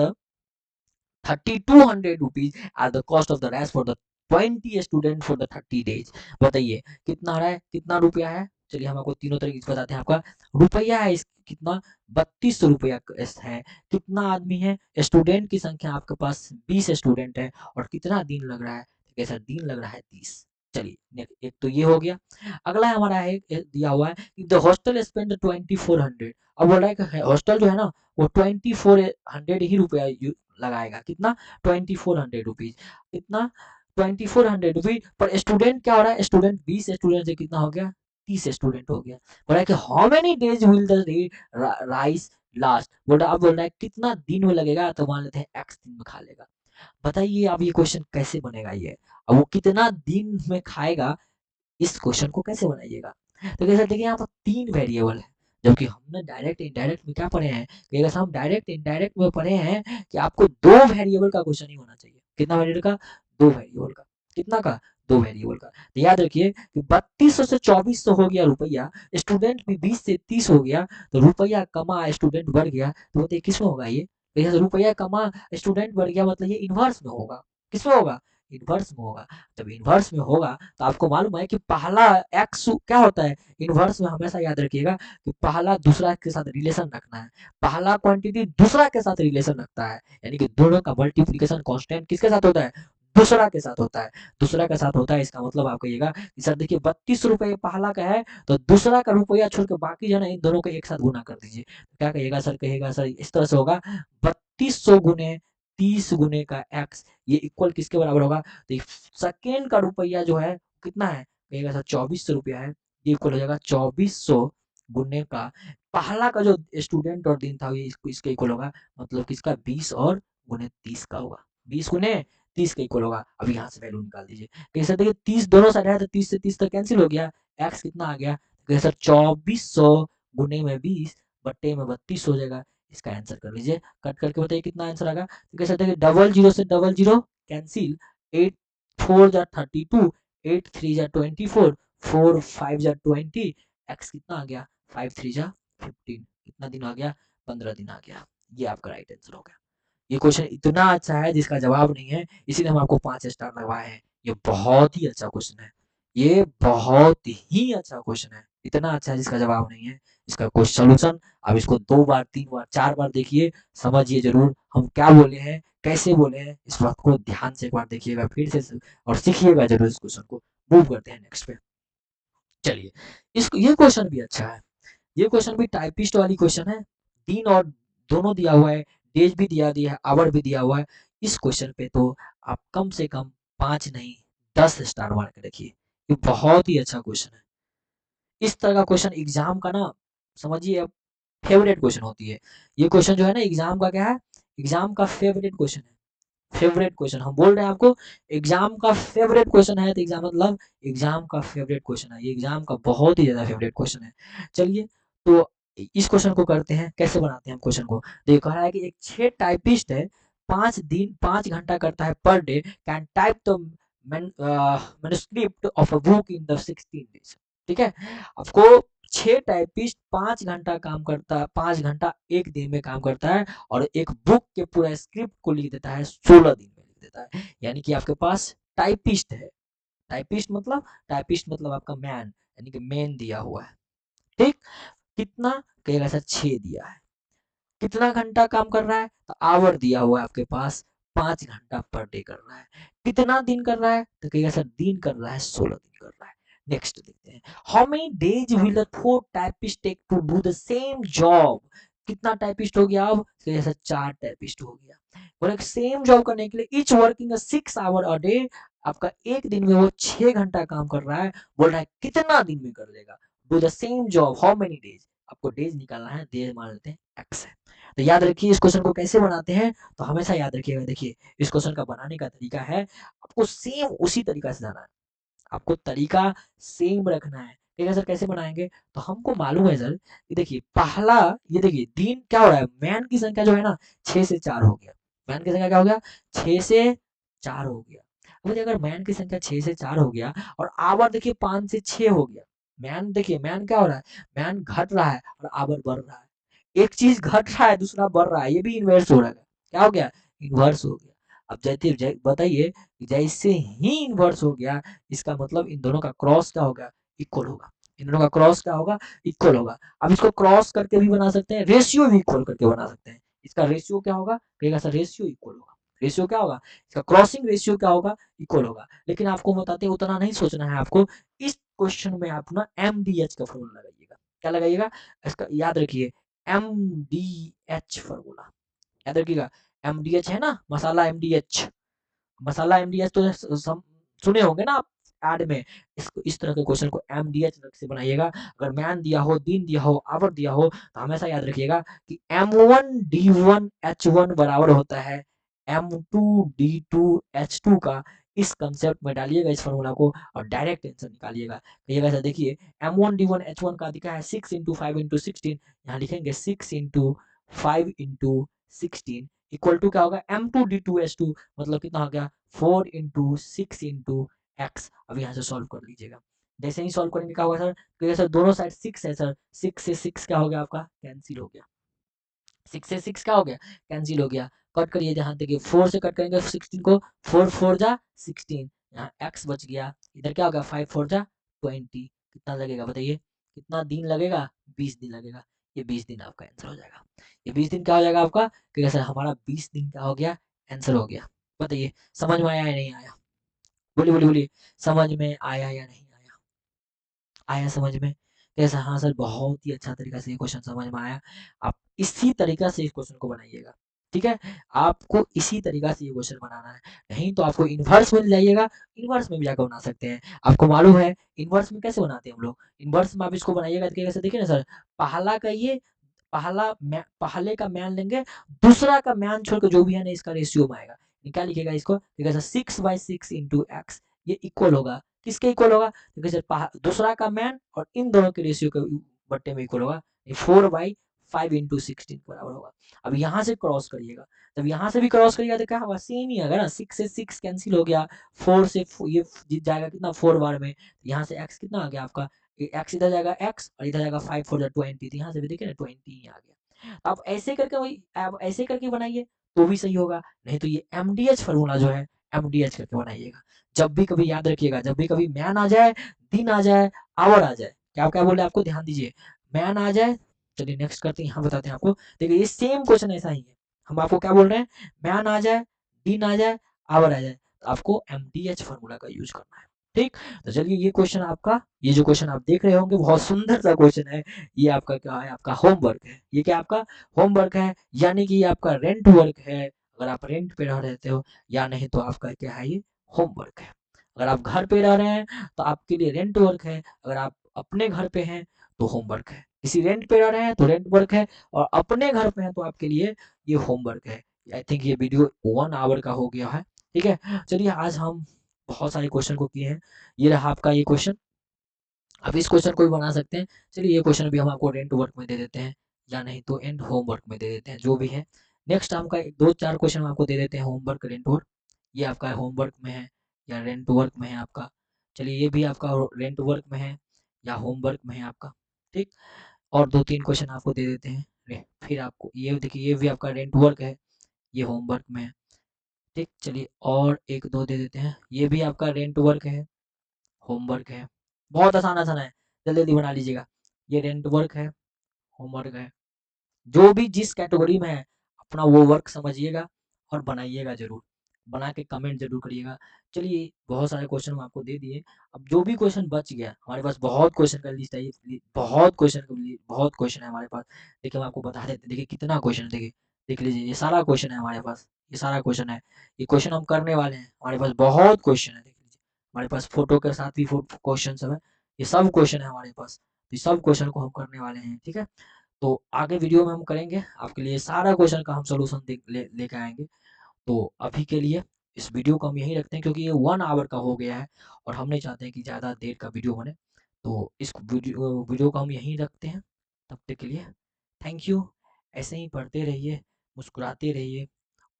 3200 rupees at the cost of the rest for the 20 student for the 30 days. बताइए कितना आ रहा है, कितना रुपया है? चलिए हम आपको तीनों तरीके से बताते हैं। आपका रुपया है इस कितना, 3200 रुपया है। कितना आदमी है, स्टूडेंट की संख्या आपके पास 20 स्टूडेंट है, और कितना दिन लग रहा है, तो कैसा दिन लग रहा है 30। चलिए एक तो ये हो गया। अगला हमारा है, दिया हुआ है कि द हॉस्टल स्पेंड 2400, अब बोल रहा है कि हॉस्टल जो है ना वो 2400 ही रुपया लगाएगा, कितना? 2400 रुपीज, कितना? 2400 रुपीज पर स्टूडेंट, क्या हो रहा है, स्टूडेंट 20 स्टूडेंट से कितना हो गया, 30 स्टूडेंट हो गया। बोल रहा है कि how many days will the rice last, बोल रहा, अब बोल रहा है कितना दिन में लगेगा, तो मान लेते हैं एक्स दिन में खा लेगा। बताइए अब ये क्वेश्चन कैसे बनेगा, ये अब वो कितना दिन में खाएगा, इस क्वेश्चन को कैसे बनाइएगा? तो कैसे देखिए यहाँ पर 3 वेरिएबल है, जबकि हमने डायरेक्ट इनडायरेक्ट में क्या पढ़े हैं कि अगर हम डायरेक्ट इनडायरेक्ट में पढ़े हैं कि आपको दो वेरिएबल का क्वेश्चन ही होना चाहिए। कितना वेरिएबल का? दो वेरिएबल का। कितना का? दो वेरिएबल का। तो याद रखिए कि 3200 से 2400 हो गया रुपया, स्टूडेंट भी 20 से 30 हो गया, तो रुपया कमा स्टूडेंट बढ़ गया, तो बताइए किस में होगा ये? तो यहाँ रुपया कमा स्टूडेंट बढ़ गया, मतलब ये इनवर्स में होगा। किस में होगा? इनवर्स में होगा। जब इनवर्स में होगा तो आपको मालूम है कि पहला एक्स क्या होता है इनवर्स में, हमेशा याद रखिएगा कि पहला दूसरा के साथ रिलेशन रखना है। पहला क्वांटिटी दूसरा के साथ रिलेशन रखता है, यानी कि दोनों का मल्टीप्लिकेशन कांस्टेंट किसके साथ होता है? दूसरा के साथ होता है। दूसरा के साथ होता है, इसका मतलब आप कहिएगा कि सर देखिए 32 रुपये पहला का है, तो दूसरा का रुपया छोड़ के बाकी जो है इन दोनों को एक साथ गुना कर दीजिए। क्या कहिएगा सर? कहिएगा सर इस तरह से होगा 3200 गुने 30 गुने का एक्स, ये इक्वल किसके बराबर होगा? तो सेकेंड का रुपया जो है कितना है? कहिएगा सर 2400 रुपया है, ये इक्वल हो जाएगा 2400 गुने का पहला का जो स्टूडेंट और दिन था ये इसके इक्वल होगा, मतलब किसका? 20 और गुने 30 का होगा। 20 गुने 30 का इक्वल होगा। अब यहाँ से वैल्यू निकाल दीजिए। कैसे? देखिए 30 दोनों साइड है तो 30 से 30 तक कैंसिल हो गया। एक्स कितना आ गया? कैसे सर 2400 गुने में 20 बट्टे में 32 हो जाएगा। इसका आंसर कर लीजिए। कट करके बताइए कितना आंसर आएगा। तो कैसे देखिए डबल जीरो से डबल जीरो कैंसिल, 8 4 जा 32, 8 3 जा 24, 4 5 जा 20, एक्स कितना आ गया? 5 3 जा 15, कितना दिन आ गया? 15 दिन आ गया। ये आपका राइट आंसर हो गया। ये क्वेश्चन इतना अच्छा है जिसका जवाब नहीं है, इसीलिए हम आपको 5 स्टार लगवाए हैं। ये बहुत ही अच्छा क्वेश्चन है। ये बहुत ही अच्छा क्वेश्चन है, इतना अच्छा है जिसका जवाब नहीं है। इसका कोई सोल्यूशन आप इसको 2 बार 3 बार 4 बार देखिए, समझिए जरूर हम क्या बोले हैं, कैसे बोले हैं, इस बात को ध्यान से एक बार देखिएगा फिर से और सीखिएगा जरूर इस क्वेश्चन को। मूव करते हैं नेक्स्ट पे। चलिए, इस ये क्वेश्चन भी अच्छा है। ये क्वेश्चन भी टाइपिस्ट वाली क्वेश्चन है। दिन और दोनों दिया हुआ है, डेज भी दिया दिया है, आवर भी दिया हुआ है। इस क्वेश्चन पे तो आप कम से कम 5 नहीं 10 स्टार मार के रखिए। ये बहुत ही अच्छा क्वेश्चन है। इस तरह का क्वेश्चन एग्जाम का ना समझिए अब फेवरेट क्वेश्चन होती है। ये क्वेश्चन जो है ना एग्जाम का क्या है? एग्जाम का फेवरेट क्वेश्चन है। फेवरेट क्वेश्चन हम बोल रहे हैं आपको, एग्जाम का फेवरेट क्वेश्चन है, तो एग्जाम मतलब एग्जाम का फेवरेट क्वेश्चन है। ये एग्जाम का बहुत ही ज्यादा फेवरेट क्वेश्चन है। चलिए, तो इस क्वेश्चन को करते हैं, कैसे बनाते हैं हम क्वेश्चन को। तो ये कह रहा है कि एक 6 टाइपिस्ट है, 5 घंटा करता है per day, can type the manuscript of a book in the 16 days. ठीक है, आपको 6 टाइपिस्ट 5 घंटा काम करता है, 5 घंटा एक दिन में काम करता है, और एक बुक के पूरा स्क्रिप्ट को लिख देता है 16 दिन में लिख देता है। यानी कि आपके पास टाइपिस्ट है। टाइपिस्ट मतलब आपका मैन, यानी कि मेन दिया हुआ है। ठीक, कितना? कहेगा सर 6 दिया है। कितना घंटा काम कर रहा है? तो आवर दिया हुआ है आपके पास, 5 घंटा पर डे कर रहा है। कितना दिन कर रहा है? तो कहेगा सर दिन कर रहा है 16 दिन कर रहा है। नेक्स्ट देखते हैं, how many days will the 4 typist take to do the same job. कितना टाइपिस्ट हो गया अब? तो जैसा 4 टाइपिस्ट हो गया, और एक सेम जॉब करने के लिए each working 6 hour a day. आपका एक दिन में वो 6 घंटा काम कर रहा है, बोल रहा है कितना दिन में कर देगा। Do the same job how many days, आपको डेज निकालना है, डेज मान लेते हैं एक्स है। तो याद रखिए इस क्वेश्चन को कैसे बनाते हैं, तो हमेशा याद रखिएगा। देखिए इस क्वेश्चन का बनाने का तरीका है, आपको सेम उसी तरीका से जाना है, आपको तरीका सेम रखना है। ठीक है सर, कैसे बनाएंगे? तो हमको मालूम है सर कि देखिए पहला, ये देखिए दिन क्या हो रहा है, मैन की संख्या जो है ना 6 से 4 हो गया। मैन की संख्या क्या हो गया? 6 से 4 हो गया। अब देखिए अगर मैन की संख्या 6 से 4 हो गया और आवर देखिए 5 से 6 हो गया। मैन देखिए मैन क्या हो रहा है? मैन घट रहा है और आवर बढ़ रहा है। एक चीज घट रहा है दूसरा बढ़ रहा है, ये भी इन्वर्स हो रहा है। क्या हो गया? इन्वर्स हो गया। अब जैसे बताइए, जैसे ही इन्वर्स हो गया, इसका मतलब इन दोनों का क्रॉस क्या होगा? इक्वल होगा। इन दोनों का क्रॉस क्या होगा? इक्वल होगा। अब इसको क्रॉस करके भी बना सकते हैं, रेशियो भी इक्वल करके बना सकते हैं। इसका रेशियो क्या होगा? कहेगा सर रेशियो इक्वल होगा। रेशियो क्या होगा? इसका क्रॉसिंग रेशियो क्या होगा? इक्वल होगा। लेकिन आपको बताते हैं उतना नहीं सोचना है आपको। इस क्वेश्चन में आप ना एमडीएच का फॉर्मूला लगाइएगा। क्या लगाइएगा? इसका याद रखिए, एमडीएच फॉर्मूला याद रखिएगा। एमडीएच है ना, मसाला एमडीएच, मसाला एमडीएच तो सुने होंगे ना आप एड में। इसको इस तरह के क्वेश्चन को एमडीएच से बनाइएगा। अगर मैन दिया हो, दिन दिया हो, आवर दिया हो, तो हमेशा याद रखिएगा कि M1 D1 H1 बराबर होता है M2D2H2 का इस कंसेप्ट में डालिएगा इस फॉर्मूला को और डायरेक्ट आंसर निकालिएगा। कहिएगा सर देखिए M1D1H1 का दिखा है 6 इंटू 5 इंटू 16, यहाँ लिखेंगे 6 इंटू 5 इंटू 16 इक्वल टू क्या होगा M2D2H2 मतलब कितना हो गया 4 इंटू 6 इंटू एक्स। अब यहाँ से सॉल्व कर लीजिएगा। जैसे ही सॉल्व करेंगे क्या होगा सर, तो सर दोनों साइड 6 है सर, 6 से 6 क्या हो गया आपका कैंसिल हो गया, 6 से 6 क्या हो गया कैंसिल हो गया। कट करिए जहाँ देखिए 4 से कट करेंगे 16 को, 4 4 जा 16, यहाँ x बच गया, इधर क्या होगा 5 4 जा 20, कितना लगेगा बताइए, कितना दिन लगेगा 20 दिन लगेगा। ये 20 दिन आपका आंसर हो जाएगा। ये 20 दिन क्या हो जाएगा आपका, क्योंकि सर हमारा 20 दिन क्या हो गया आंसर हो गया। बताइए समझ में आया या नहीं आया, बोलिए बोलिए बोलिए, समझ में आया या नहीं आया, आया समझ में कैसा, हाँ सर बहुत ही अच्छा तरीका से ये क्वेश्चन समझ में आया। आप इसी तरीका से इस क्वेश्चन को बनाइएगा, ठीक है, आपको इसी तरीका से ये क्वेश्चन बनाना है, नहीं तो आपको इन्वर्स में जाइएगा, इन्वर्स में भी जाकर बना सकते हैं। आपको मालूम है इन्वर्स में कैसे बनाते हैं हम लोग, इन्वर्स में आप इसको बनाइएगा तो कैसे देखिए ना सर, पहला का ये पहले का मान लेंगे, दूसरा का मान छोड़ के जो भी है ना इसका रेशियो में आएगा, क्या लिखेगा इसको, लिखेगा 6/6 इंटू एक्स, ये इक्वल होगा किसके इक्वल होगा, क्योंकि सर दूसरा का मान और इन दोनों के रेशियो के बट्टे में इक्वल होगा, 4/5 इंटू 16 के बराबर होगा। अब यहाँ से क्रॉस करिएगा, जब यहाँ से भी क्रॉस करिएगा तो क्या होगा सेम ही होगा ना, 6 से 6 कैंसिल हो गया, 4 से ये जीत जाएगा कितना 4 बार में, यहाँ से x कितना आ गया आपका, एक्स इधर जाएगा x और इधर जाएगा 5 4 20, तो यहाँ से भी देखिए ना 20 ही आ गया। तो आप ऐसे करके वही आप ऐसे करके बनाइए तो भी सही होगा, नहीं तो ये MDH फार्मूला जो है MDH करके बनाइएगा। जब भी कभी याद रखिएगा, जब भी कभी मैन आ जाए, दिन आ जाए, आवर आ जाए, क्या बोले आपको ध्यान दीजिए, मैन आ जाए, चलिए नेक्स्ट करते हैं, यहाँ बताते हैं आपको, देखिए ये सेम क्वेश्चन ऐसा ही है, हम आपको क्या बोल रहे हैं, मैन आ जाए, दिन आ जाए, आवर आ जाए, तो आपको MDH फार्मूला का यूज करना है, ठीक। तो चलिए ये क्वेश्चन आपका, ये जो क्वेश्चन आप देख रहे होंगे बहुत सुंदर सा क्वेश्चन है, ये आपका क्या है, आपका होमवर्क है, ये क्या आपका होमवर्क है, यानी कि ये आपका रेंट वर्क है, अगर आप रेंट पे रह रहते हो, या नहीं तो आपका क्या है ये होमवर्क है। अगर आप घर पे रह रहे हैं तो आपके लिए रेंट वर्क है, अगर आप अपने घर पे हैं तो होमवर्क है, किसी रेंट पे रह रहे हैं तो रेंट वर्क है, और अपने घर पे हैं तो आपके लिए ये होमवर्क है। आई थिंक ये वीडियो 1 आवर का हो गया है, ठीक है। चलिए आज हम बहुत सारे क्वेश्चन को किए हैं, ये रहा आपका ये क्वेश्चन, आप इस क्वेश्चन को भी बना सकते हैं। चलिए ये क्वेश्चन भी हम आपको रेंट वर्क में दे देते हैं, या नहीं तो एंड होमवर्क में दे देते हैं, जो भी है। नेक्स्ट आपका 2 4 क्वेश्चन आपको दे देते हैं होमवर्क रेंट वर्क, ये आपका होमवर्क में है या रेंट वर्क में है आपका, चलिए ये भी आपका रेंट वर्क में है या होमवर्क में है आपका, ठीक। और 2 3 क्वेश्चन आपको दे देते हैं, फिर आपको ये देखिए ये भी आपका रेंट वर्क है, ये होमवर्क में है, ठीक। चलिए और 1 2 दे देते हैं, ये भी आपका रेंट वर्क है, होमवर्क है, बहुत आसान आसान है, जल्दी जल्दी बना लीजिएगा। ये रेंट वर्क है, होमवर्क है, जो भी जिस कैटेगरी में है अपना वो वर्क समझिएगा और बनाइएगा जरूर, बना के कमेंट जरूर करिएगा। चलिए बहुत सारे क्वेश्चन हम आपको दे दिए, अब जो भी क्वेश्चन बच गया, हमारे पास बहुत क्वेश्चन का लिस्ट है, बहुत क्वेश्चन है हमारे पास, देखिए हम आपको बता देते हैं, देखिए कितना क्वेश्चन, देखिए देख लीजिए ये सारा क्वेश्चन है हमारे पास, ये सारा क्वेश्चन है, ये क्वेश्चन हम करने वाले हैं, हमारे पास बहुत क्वेश्चन है, देख लीजिए हमारे पास फोटो के साथ भी क्वेश्चन सब है, ये सब क्वेश्चन है हमारे पास, ये सब क्वेश्चन को हम करने वाले हैं, ठीक है। तो आगे वीडियो में हम करेंगे आपके लिए सारा क्वेश्चन का हम सॉल्यूशन लेके आएंगे। तो अभी के लिए इस वीडियो को हम यहीं रखते हैं, क्योंकि ये 1 आवर का हो गया है और हम नहीं चाहते हैं कि ज़्यादा देर का वीडियो बने, तो इस वीडियो को हम यहीं रखते हैं। तब तक के लिए थैंक यू, ऐसे ही पढ़ते रहिए, मुस्कुराते रहिए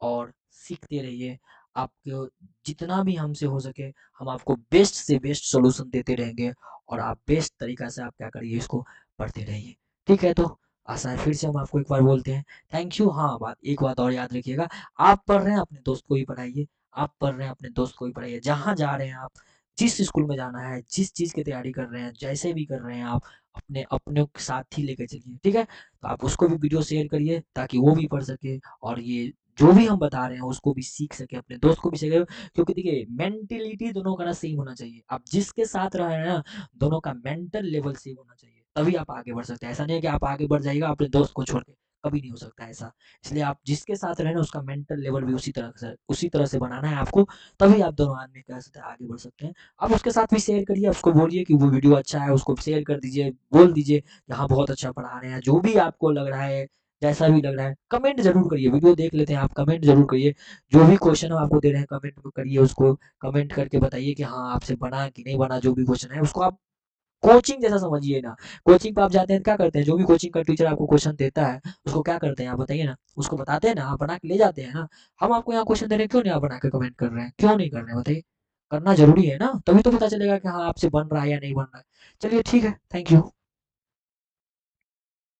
और सीखते रहिए। आपको जितना भी हमसे हो सके हम आपको बेस्ट से बेस्ट सॉल्यूशन देते रहेंगे, और आप बेस्ट तरीका से आप क्या करिए इसको पढ़ते रहिए, ठीक है। तो आशा है फिर से हम आपको एक बार बोलते हैं थैंक यू। हाँ एक बात और याद रखिएगा, आप पढ़ रहे हैं अपने दोस्त को भी पढ़ाइए, आप पढ़ रहे हैं अपने दोस्त को भी पढ़ाइए, जहाँ जा रहे हैं आप, जिस स्कूल में जाना है, जिस चीज़ की तैयारी कर रहे हैं, जैसे भी कर रहे हैं आप, अपने अपने साथ ही लेकर चलिए, ठीक है। तो आप उसको भी वीडियो शेयर करिए ताकि वो भी पढ़ सके, और ये जो भी हम बता रहे हैं उसको भी सीख सके, अपने दोस्त को भी सीखे, क्योंकि देखिए मेंटेलिटी दोनों का ना सेम होना चाहिए, आप जिसके साथ रह रहे हैं ना दोनों का मेंटल लेवल सेम होना चाहिए, तभी आप आगे बढ़ सकते हैं। ऐसा नहीं है कि आप आगे बढ़ जाइएगा अपने दोस्त को छोड़ के, कभी नहीं हो सकता ऐसा। इसलिए आप जिसके साथ रहे ना उसका मेंटल लेवल भी उसी तरह से बनाना है आपको, तभी आप दोनों आदमी कह सकते हैं आगे बढ़ सकते हैं। आप उसके साथ भी शेयर करिए, उसको बोलिए कि वो वीडियो अच्छा है, उसको शेयर कर दीजिए, बोल दीजिए यहाँ बहुत अच्छा पढ़ा रहे हैं, जो भी आपको लग रहा है जैसा भी लग रहा है कमेंट जरूर करिए, वीडियो देख लेते हैं आप, कमेंट जरूर करिए, जो भी क्वेश्चन हम आपको दे रहे हैं कमेंट में करिए, उसको कमेंट करके बताइए कि हाँ आपसे बना कि नहीं बना, जो भी क्वेश्चन है उसको आप कोचिंग जैसा समझिए ना। कोचिंग पे आप जाते हैं तो क्या करते हैं, जो भी कोचिंग का टीचर आपको क्वेश्चन देता है उसको क्या करते हैं आप बताइए ना, उसको बताते हैं ना, आप बना के ले जाते हैं ना। हम आपको यहाँ क्वेश्चन दे रहे हैं, क्यों नहीं आप बना के कमेंट कर रहे हैं, क्यों नहीं कर रहे हैं बताइए। करना जरूरी है ना, तभी तो पता चलेगा कि हाँ आपसे बन रहा है या नहीं बन रहा है। चलिए ठीक है, थैंक यू।